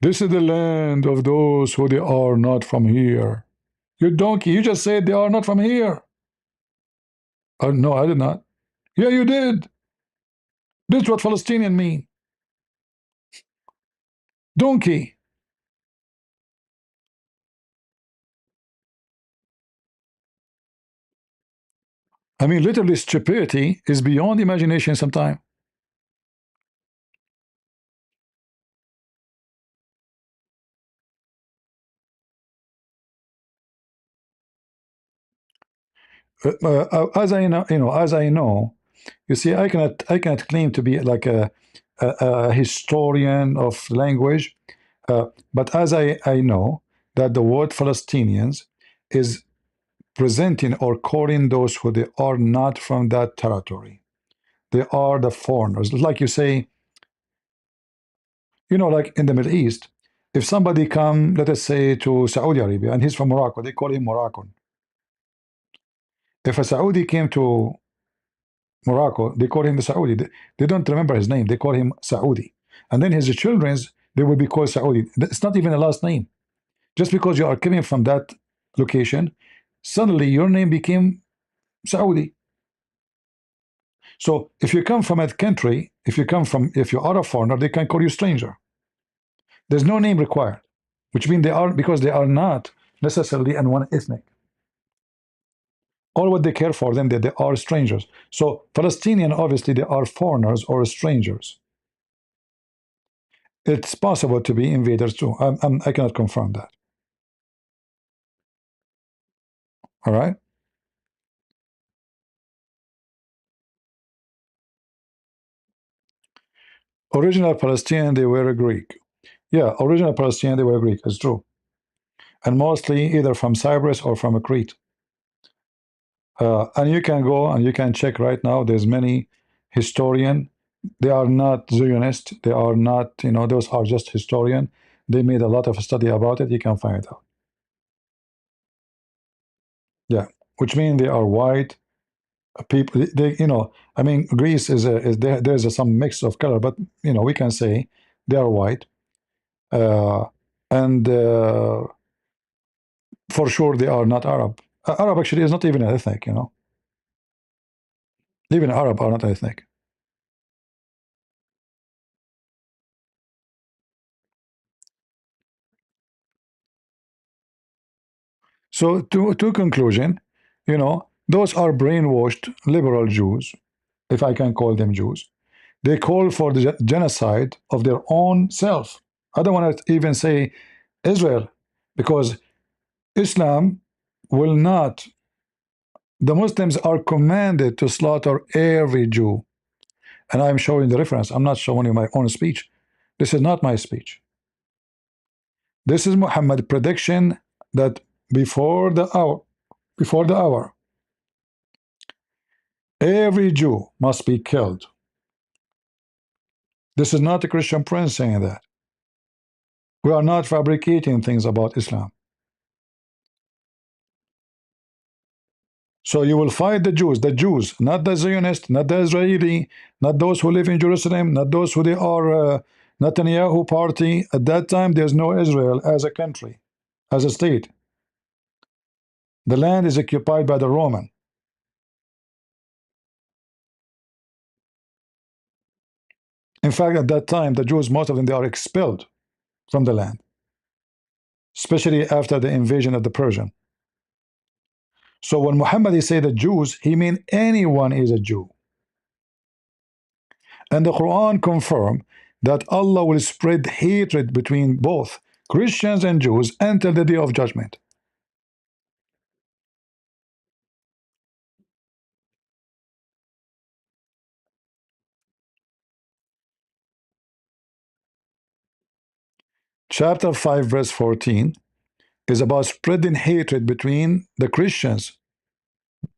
This is the land of those who they are not from here. You donkey, you just said they are not from here. No, I did not. Yeah, you did. This is what Palestinian mean. Donkey. I mean, literally, stupidity is beyond imagination sometimes. As I know, as I know, you see, I cannot claim to be like a historian of language, but as I know that the word Palestinians is presenting or calling those who they are not from that territory. They are the foreigners. Like you say, like in the Middle East, if somebody come, let us say, to Saudi Arabia and he's from Morocco, they call him Moroccan. If a Saudi came to Morocco, they call him the Saudi. They don't remember his name. They call him Saudi. And then his children's, they will be called Saudi. It's not even a last name. Just because you are coming from that location, suddenly your name became Saudi. So if you come from a country, if you are a foreigner, they can call you stranger. There's no name required, which means because they are not necessarily in one ethnic. All what they care for them that they are strangers. So Palestinian, obviously, they are foreigners or strangers. it's possible to be invaders too. I cannot confirm that. All right. Original Palestinian, they were Greek. Yeah, original Palestinian, they were Greek. It's true. And mostly either from Cyprus or from Crete. And you can go and you can check right now. There's many historian. They are not Zionist. They are not, those are just historian. They made a lot of study about it. You can find it out. Yeah, which means they are white people. They, I mean, Greece is there. There's some mix of color, but we can say they are white. Uh, and for sure they are not Arab. Arab actually is not even ethnic. Even Arab are not ethnic. So to conclusion, those are brainwashed liberal Jews, if I can call them Jews. They call for the genocide of their own self. I don't want to even say Israel, because Islam will not. The Muslims are commanded to slaughter every Jew, and I'm showing the reference. I'm not showing you my own speech. This is not my speech. This is Muhammad's prediction that before the hour, every Jew must be killed. This is not a Christian prince saying that. We are not fabricating things about Islam. So you will fight the Jews, not the Zionists, not the Israeli, not those who live in Jerusalem, not those who they are Netanyahu party. At that time, there's no Israel as a country, as a state. The land is occupied by the Roman. In fact, at that time, the Jews, most of them, they are expelled from the land, especially after the invasion of the Persian. So when Muhammad say the Jews, he mean anyone is a Jew. And the Quran confirm that Allah will spread hatred between both Christians and Jews until the day of judgment. Chapter 5 verse 14 is about spreading hatred between the Christians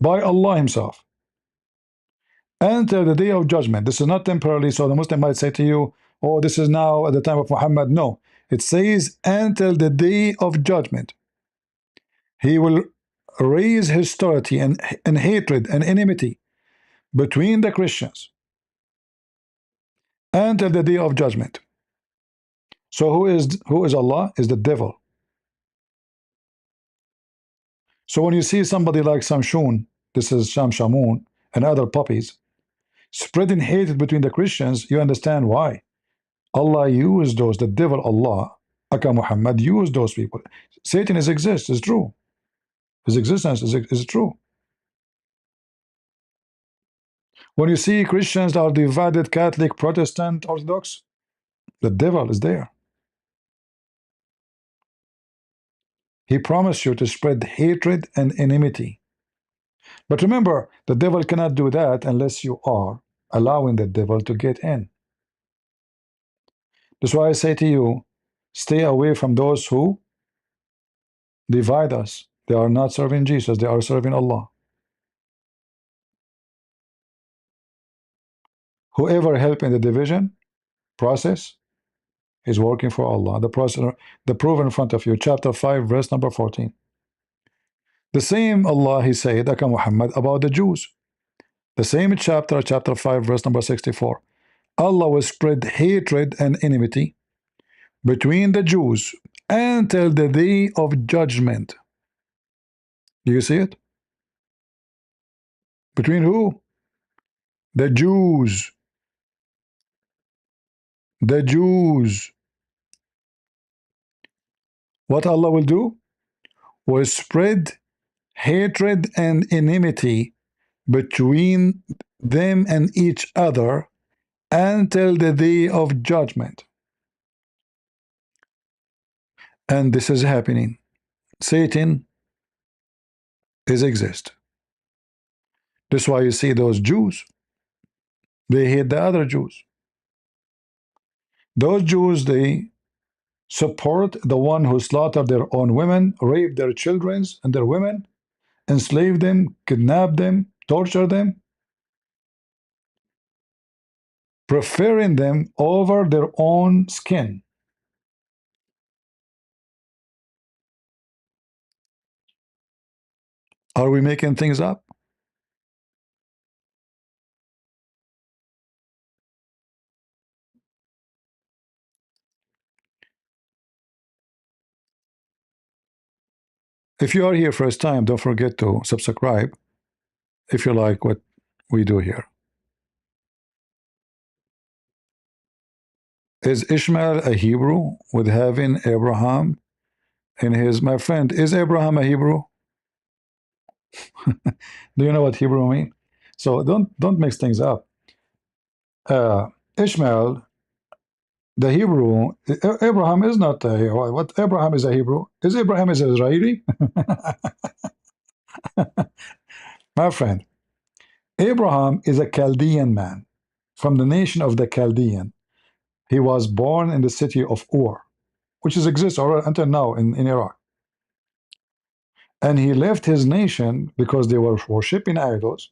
by Allah himself until the day of judgment. This is not temporarily, so the Muslim might say to you, oh, this is now at the time of Muhammad. No, it says until the day of judgment. He will raise hostility and hatred and enmity between the Christians until the day of judgment. So who is Allah? Is the devil. So when you see somebody like Samshun, this is Shamun, and other puppies, spreading hatred between the Christians, you understand why. Allah used those, the devil Allah, Aka Muhammad, used those people. Satan exists, is true. His existence is true. When you see Christians are divided, Catholic, Protestant, Orthodox, the devil is there. He promised you to spread hatred and enmity. But remember, the devil cannot do that unless you are allowing the devil to get in. That's why I say to you, stay away from those who divide us. They are not serving Jesus, they are serving Allah. Whoever help in the division process is working for Allah. The proof in front of you, chapter 5, verse number 14. The same Allah, he said, Aka Muhammad, about the Jews. The same chapter 5, verse number 64. Allah will spread hatred and enmity between the Jews until the day of judgment. Do you see it? Between who? The Jews. The Jews. What Allah will do? Will spread hatred and enmity between them and each other until the day of judgment. And this is happening. Satan is exist. That's why you see those Jews, they hate the other Jews. Those Jews, they support the one who slaughtered their own women, raped their children and their women, enslaved them, kidnapped them, tortured them, preferring them over their own skin. Are we making things up? If you are here first time, don't forget to subscribe if you like what we do here. Is Ishmael a Hebrew with having Abraham in his, my friend, is Abraham a Hebrew? Do you know what Hebrew mean? So don't mix things up. Ishmael, the Hebrew, Abraham is not a, what Abraham is a Hebrew. Is Abraham is Israeli? My friend, Abraham is a Chaldean man from the nation of the Chaldean. He was born in the city of Ur, which is exists until now in Iraq. And he left his nation because they were worshiping idols.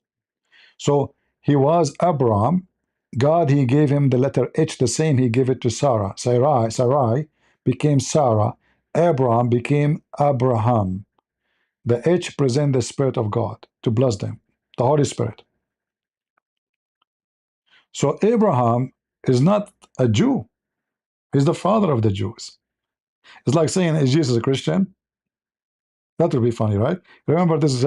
So he was Abram. God, he gave him the letter H, the same he gave it to Sarah. Sarai became Sarah. Abram became Abraham. The H present the Spirit of God to bless them, the Holy Spirit. So Abraham is not a Jew. He's the father of the Jews. It's like saying, is Jesus a Christian? That would be funny, right? Remember this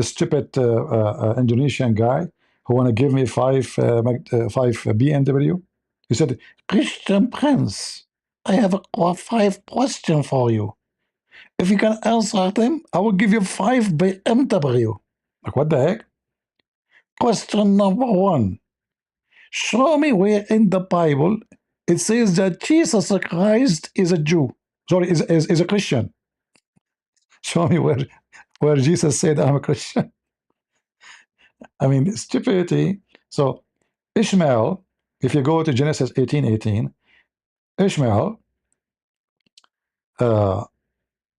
stupid Indonesian guy who want to give me five BMW? He said, Christian Prince, I have five questions for you. If you can answer them, I will give you 5 BMW. Like, what the heck? Question number 1. Show me where in the Bible it says that Jesus Christ is a Jew. Sorry, is a Christian. Show me where Jesus said, I'm a Christian. I mean, stupidity. So Ishmael, if you go to Genesis 18:18, Ishmael,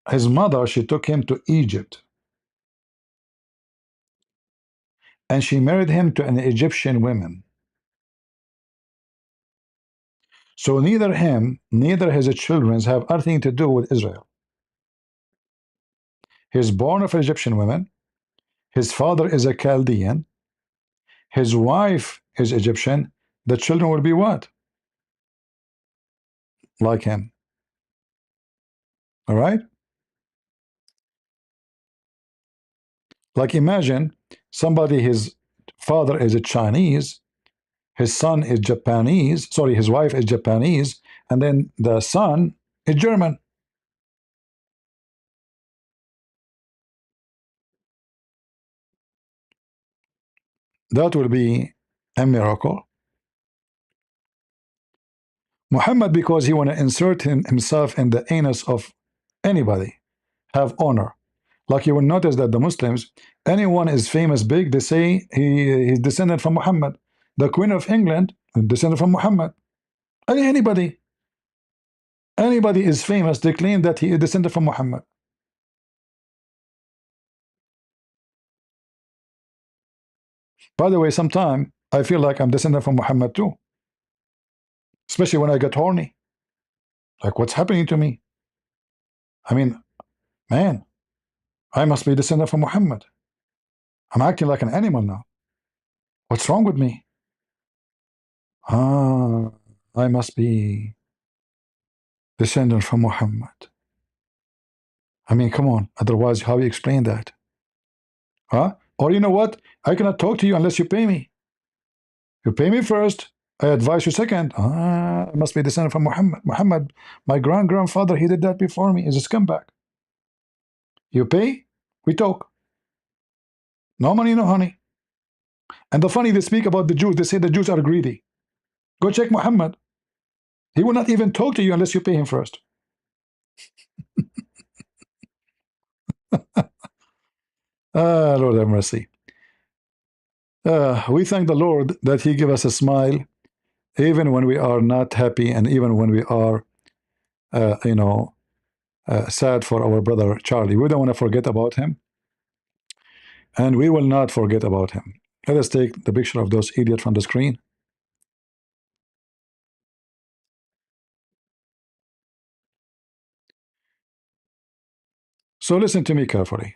his mother, she took him to Egypt. And she married him to an Egyptian woman. So neither him, neither his children have anything to do with Israel. He's born of Egyptian women. His father is a Chaldean. His wife is Egyptian. The children will be what? Like him. All right? Like imagine somebody, his father is a Chinese, his son is Japanese, sorry, his wife is Japanese, and then the son is German. That will be a miracle. Muhammad, because he want to insert himself in the anus of anybody, have honor. Like you will notice that the Muslims, anyone is famous big, they say he's descended from Muhammad. The Queen of England, descended from Muhammad. Anybody is famous, they claim that he is descended from Muhammad. By the way, sometimes I feel like I'm descended from Muhammad too, especially when I get horny. Like, what's happening to me? I mean, man, I must be descended from Muhammad. I'm acting like an animal now. What's wrong with me? Ah, I must be descendant from Muhammad. I mean, come on. Otherwise, how you explain that? Huh? Or you know what? I cannot talk to you unless you pay me. You pay me first. I advise you second. Ah, I must be descendant from Muhammad. Muhammad, my grandfather, he did that before me. He's a scumbag. You pay, we talk. No money, no honey. And the funny, they speak about the Jews. They say the Jews are greedy. Go check Muhammad. He will not even talk to you unless you pay him first. Ah, Lord have mercy. We thank the Lord that He give us a smile even when we are not happy, and even when we are, you know, sad for our brother Charlie. We don't want to forget about him, and we will not forget about him. Let us take the picture of those idiots from the screen. So listen to me carefully.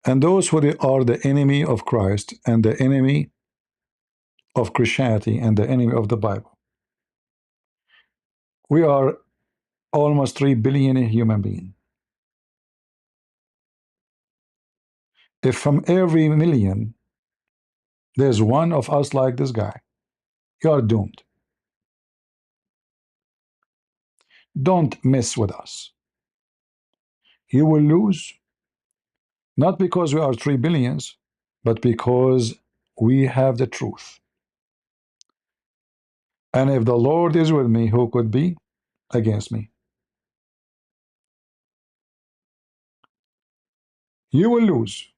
And those who are the enemy of Christ and the enemy of Christianity and the enemy of the Bible. We are almost 3 billion human beings. If from every million there's one of us like this guy, you are doomed. Don't mess with us. You will lose, not because we are 3 billions, but because we have the truth. And if the Lord is with me, who could be against me? You will lose.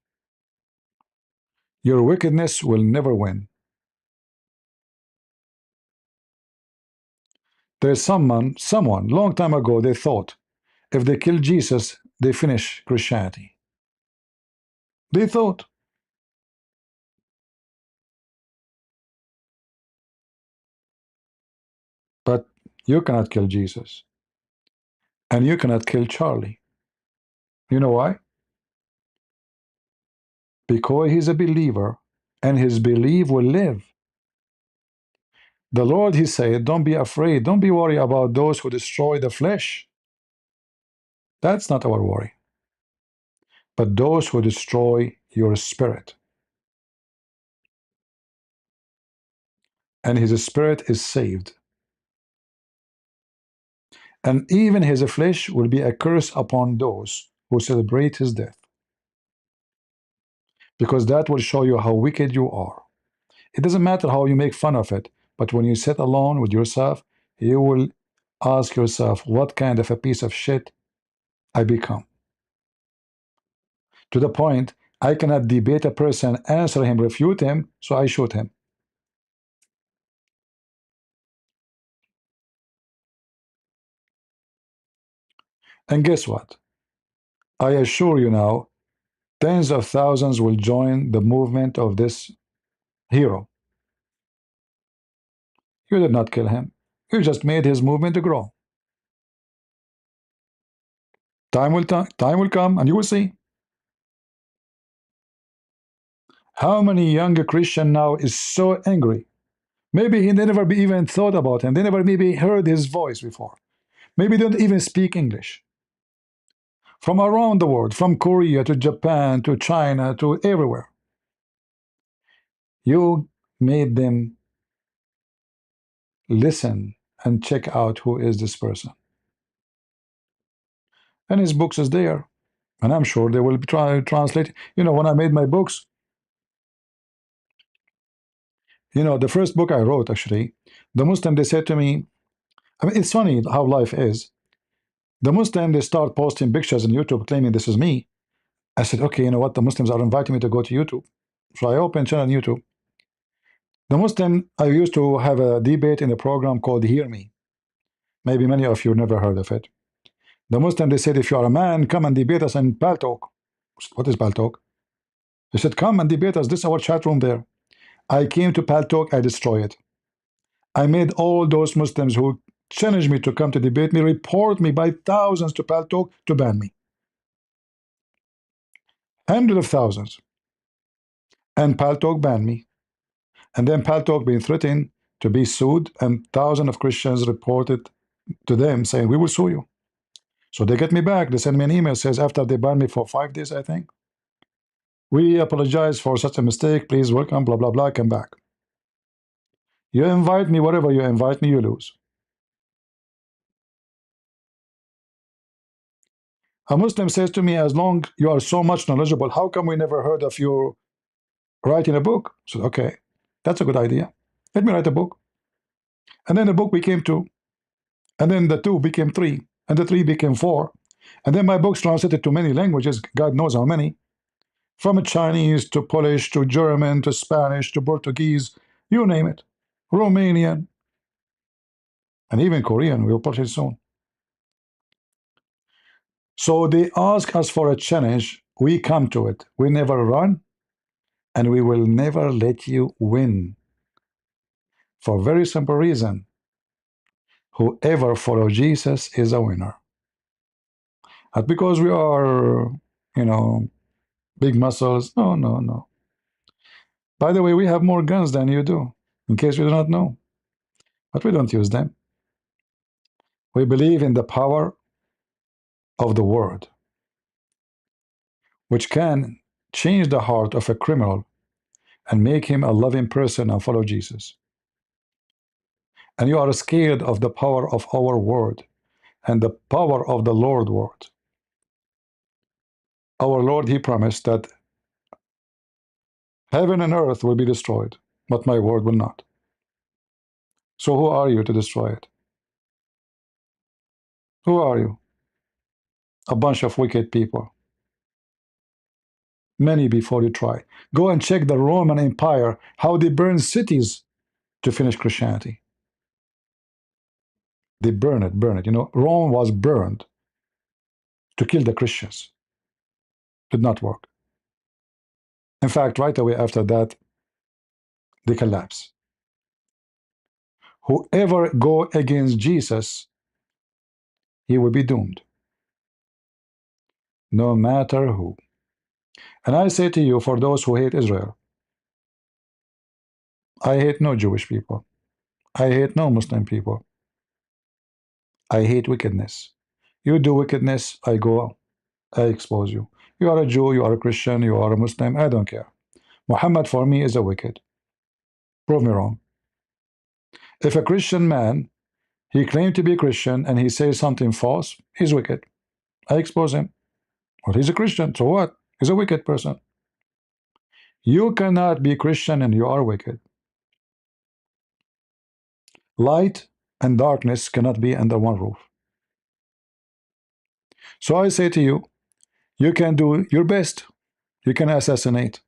Your wickedness will never win. There's someone long time ago, they thought if they kill Jesus, they finish Christianity. They thought. But you cannot kill Jesus. And you cannot kill Charlie. You know why? Because he's a believer, and his belief will live. The Lord, He said, don't be afraid. Don't be worried about those who destroy the flesh. That's not our worry. But those who destroy your spirit. And his spirit is saved. And even his flesh will be a curse upon those who celebrate his death. Because that will show you how wicked you are. It doesn't matter how you make fun of it, but when you sit alone with yourself, you will ask yourself, what kind of a piece of shit I become? To the point, I cannot debate a person, answer him, refute him, so I shoot him. And guess what? I assure you now, tens of thousands will join the movement of this hero. You did not kill him. You just made his movement to grow. Time will come, and you will see. How many younger Christian now is so angry? Maybe he never even thought about him. They never maybe heard his voice before. Maybe they don't even speak English. From around the world, from Korea to Japan to China to everywhere. You made them listen and check out who is this person. And his books is there. And I'm sure they will try to translate. You know, when I made my books, you know, the first book I wrote, actually, the Muslim, they said to me, I mean, it's funny how life is. The Muslim, they start posting pictures on YouTube claiming this is me. I said, okay, you know what? The Muslims are inviting me to go to YouTube. So I opened channel on YouTube. The Muslim, I used to have a debate in a program called Hear Me. Maybe many of you never heard of it. The Muslim, they said, if you are a man, come and debate us in Paltalk. What is Paltalk? They said, come and debate us. This is our chat room there. I came to Paltalk, I destroyed it. I made all those Muslims who challenged me to come to debate me report me by thousands to Paltalk to ban me. Hundreds of thousands. And Paltalk banned me. And then Paltalk being threatened to be sued, and thousands of Christians reported to them saying, we will sue you. So they get me back. They send me an email, says after they banned me for 5 days, I think, we apologize for such a mistake. Please welcome, blah, blah, blah, come back. You invite me, whatever you invite me, you lose. A Muslim says to me, as long you are so much knowledgeable, how come we never heard of you writing a book? So, okay, that's a good idea. Let me write a book. And then the book became two. And then the 2 became 3, and the 3 became 4. And then my books translated to many languages, God knows how many, from Chinese to Polish to German to Spanish to Portuguese, you name it, Romanian, and even Korean. We'll publish it soon. So they ask us for a challenge. We come to it. We never run, and we will never let you win. For a very simple reason. Whoever follows Jesus is a winner. Not because we are, you know, big muscles. No, no, no. By the way, we have more guns than you do, in case you do not know. But we don't use them. We believe in the power of the word, which can change the heart of a criminal and make him a loving person and follow Jesus. And you are scared of the power of our word and the power of the Lord word. Our Lord, he promised that heaven and earth will be destroyed, but my word will not. So who are you to destroy it? Who are you? A bunch of wicked people. Many before you try. Go and check the Roman Empire, how they burned cities to finish Christianity. They burn it. You know, Rome was burned to kill the Christians. Did not work. In fact, right away after that, they collapse. Whoever go against Jesus, he will be doomed. No matter who. And I say to you, for those who hate Israel, I hate no Jewish people. I hate no Muslim people. I hate wickedness. You do wickedness, I go, I expose you. You are a Jew, you are a Christian, you are a Muslim, I don't care. Muhammad for me is a wicked. Prove me wrong. If a Christian man, he claimed to be Christian and he says something false, he's wicked. I expose him. Well, he's a Christian, so what? He's a wicked person. You cannot be Christian and you are wicked. Light and darkness cannot be under one roof. So I say to you, you can do your best. You can assassinate.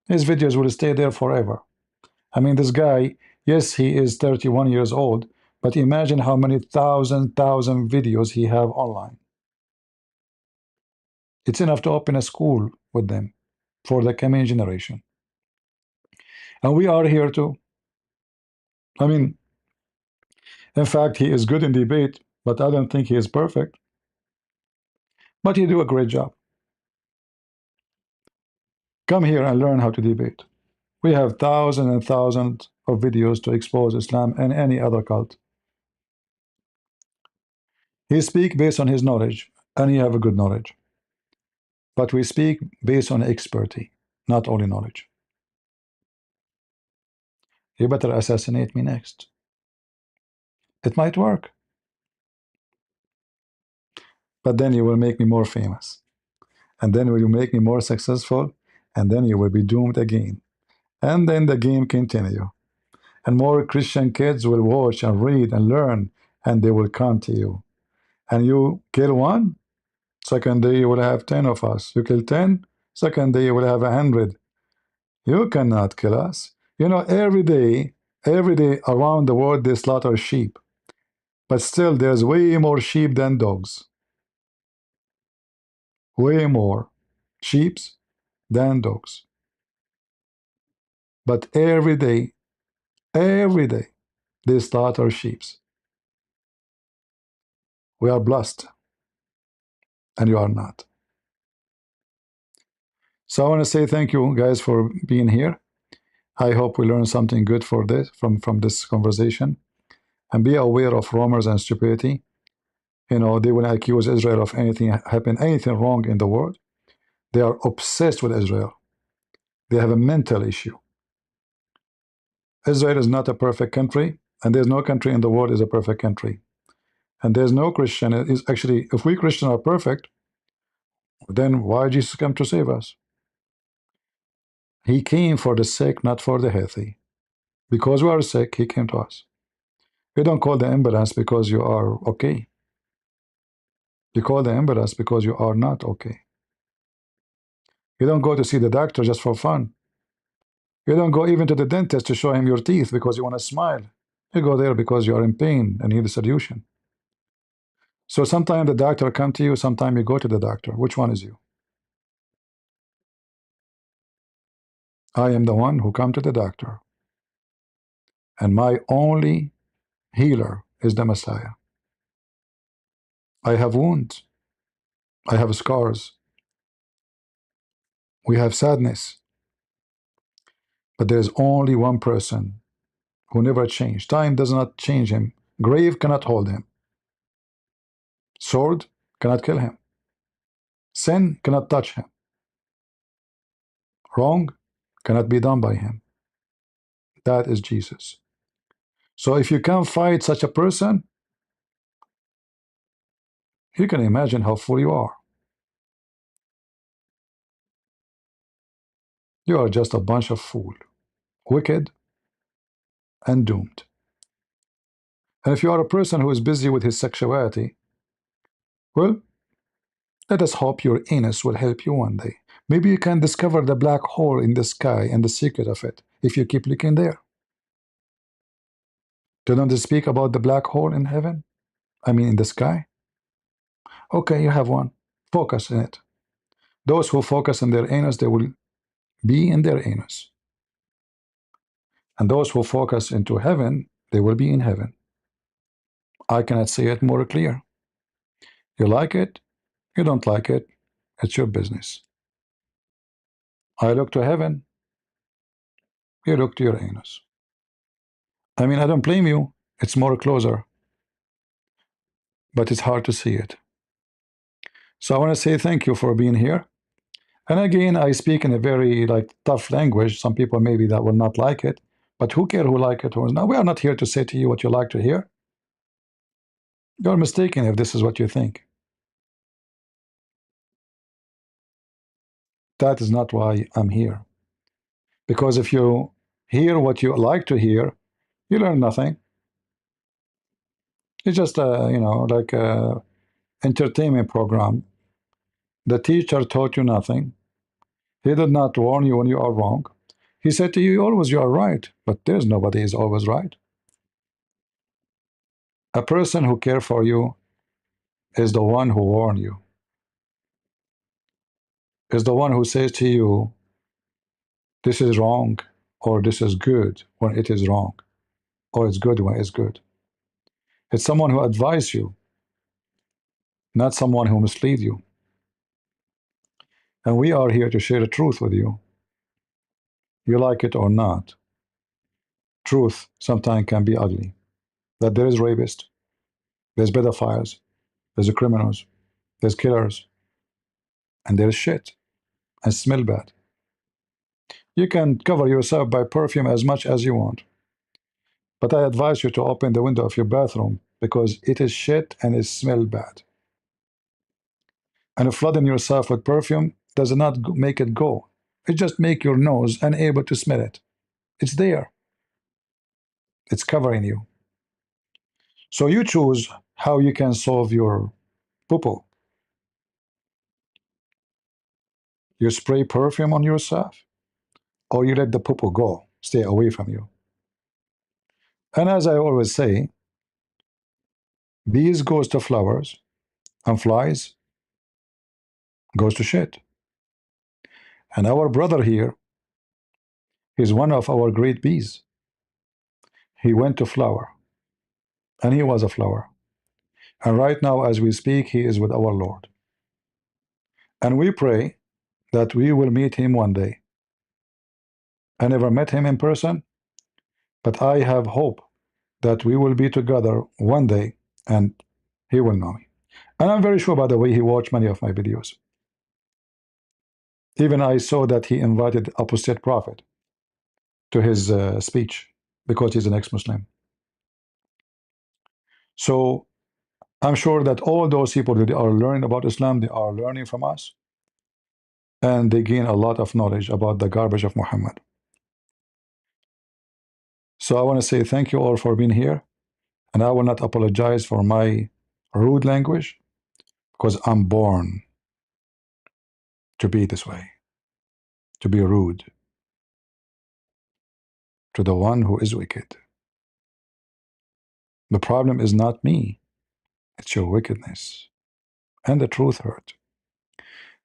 His videos will stay there forever. I mean, this guy, yes, he is 31 years old, but imagine how many thousand videos he have online. It's enough to open a school with them for the coming generation. And we are here too. I mean, in fact, he is good in debate, but I don't think he is perfect. But he do a great job. Come here and learn how to debate. We have thousands and thousands of videos to expose Islam and any other cult. He speak based on his knowledge, and he have a good knowledge. But we speak based on expertise, not only knowledge. You better assassinate me next. It might work. But then you will make me more famous. And then will you make me more successful? And then you will be doomed again. And then the game continue. And more Christian kids will watch and read and learn, and they will come to you. And you kill one, second day you will have 10 of us. You kill 10, second day you will have 100. You cannot kill us. You know, every day around the world they slaughter sheep. But still there's way more sheep than dogs. Way more sheep than dogs. But every day, they slaughter sheep. We are blessed, and you are not. So I want to say thank you guys for being here. I hope we learned something good for this from this conversation. And be aware of rumors and stupidity. You know, they will accuse Israel of anything wrong in the world. They are obsessed with Israel. They have a mental issue. Israel is not a perfect country, and there's no country in the world is a perfect country. And there's no Christian. Is actually, if we Christians are perfect, then why Jesus come to save us? He came for the sick, not for the healthy. Because we are sick, he came to us. You don't call the ambulance because you are okay. You call the ambulance because you are not okay. You don't go to see the doctor just for fun. You don't go even to the dentist to show him your teeth because you want to smile. You go there because you are in pain and need a solution. So sometimes the doctor come to you, sometimes you go to the doctor. Which one is you? I am the one who come to the doctor, and my only healer is the Messiah. I have wounds. I have scars. We have sadness. But there is only one person who never changed. Time does not change him. Grave cannot hold him. Sword cannot kill him. Sin cannot touch him. Wrong cannot be done by him. That is Jesus. So if you can't fight such a person, you can imagine how fool you are. You are just a bunch of fool, wicked and doomed. And if you are a person who is busy with his sexuality, well, let us hope your anus will help you one day. Maybe you can discover the black hole in the sky and the secret of it if you keep looking there. Don't they speak about the black hole in heaven? I mean, in the sky? Okay, you have one. Focus in it. Those who focus on their anus, they will be in their anus. And those who focus into heaven, they will be in heaven. I cannot say it more clear. You like it, you don't like it, it's your business. I look to heaven, you look to your anus. I mean, I don't blame you. It's more closer, but it's hard to see it. So I want to say thank you for being here. And again, I speak in a very tough language. Some people maybe that will not like it, but who care who like it or not? We are not here to say to you what you like to hear. You're mistaken if this is what you think. That is not why I'm here. Because if you hear what you like to hear, you learn nothing. It's just like a entertainment program. The teacher taught you nothing. He did not warn you when you are wrong. He said to you, always you are right, but there's nobody is always right. A person who cares for you is the one who warned you, is the one who says to you, this is wrong, or this is good when it is wrong, or it's good when it's good. It's someone who advises you, not someone who misleads you. And we are here to share the truth with you. You like it or not. Truth sometimes can be ugly. That there is rapists, there's pedophiles, there's criminals, there's killers, and there's shit, and smell bad. You can cover yourself by perfume as much as you want, but I advise you to open the window of your bathroom because it is shit and it smells bad. And flooding yourself with perfume does not make it go. It just makes your nose unable to smell it. It's there. It's covering you. So you choose how you can solve your poo-poo. You spray perfume on yourself, or you let the poo-poo go, stay away from you. And as I always say, bees goes to flowers, and flies goes to shit. And our brother here is one of our great bees. He went to flower, and he was a flower. And right now, as we speak, he is with our Lord. And we pray that we will meet him one day. I never met him in person, but I have hope that we will be together one day and he will know me. And I'm very sure, by the way, he watched many of my videos. Even I saw that he invited apostate prophet to his speech because he's an ex-Muslim. So I'm sure that all those people that are learning about Islam, they are learning from us, and they gain a lot of knowledge about the garbage of Muhammad. So I want to say thank you all for being here, And I will not apologize for my rude language because I'm born to be this way, to be rude to the one who is wicked. The problem is not me, it's your wickedness. And the truth hurt.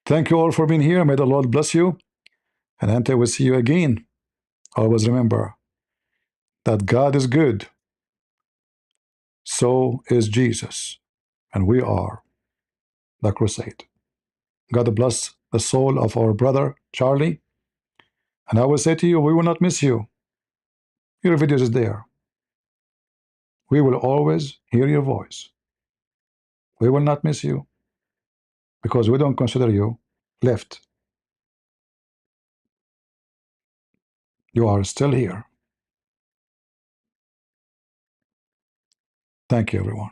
Thank you all for being here. May the Lord bless you. And until we see you again, always remember that God is good. So is Jesus. And we are the crusade. God bless the soul of our brother Charlie. And I will say to you, we will not miss you. Your videos is there. We will always hear your voice. We will not miss you because we don't consider you left. You are still here. Thank you, everyone.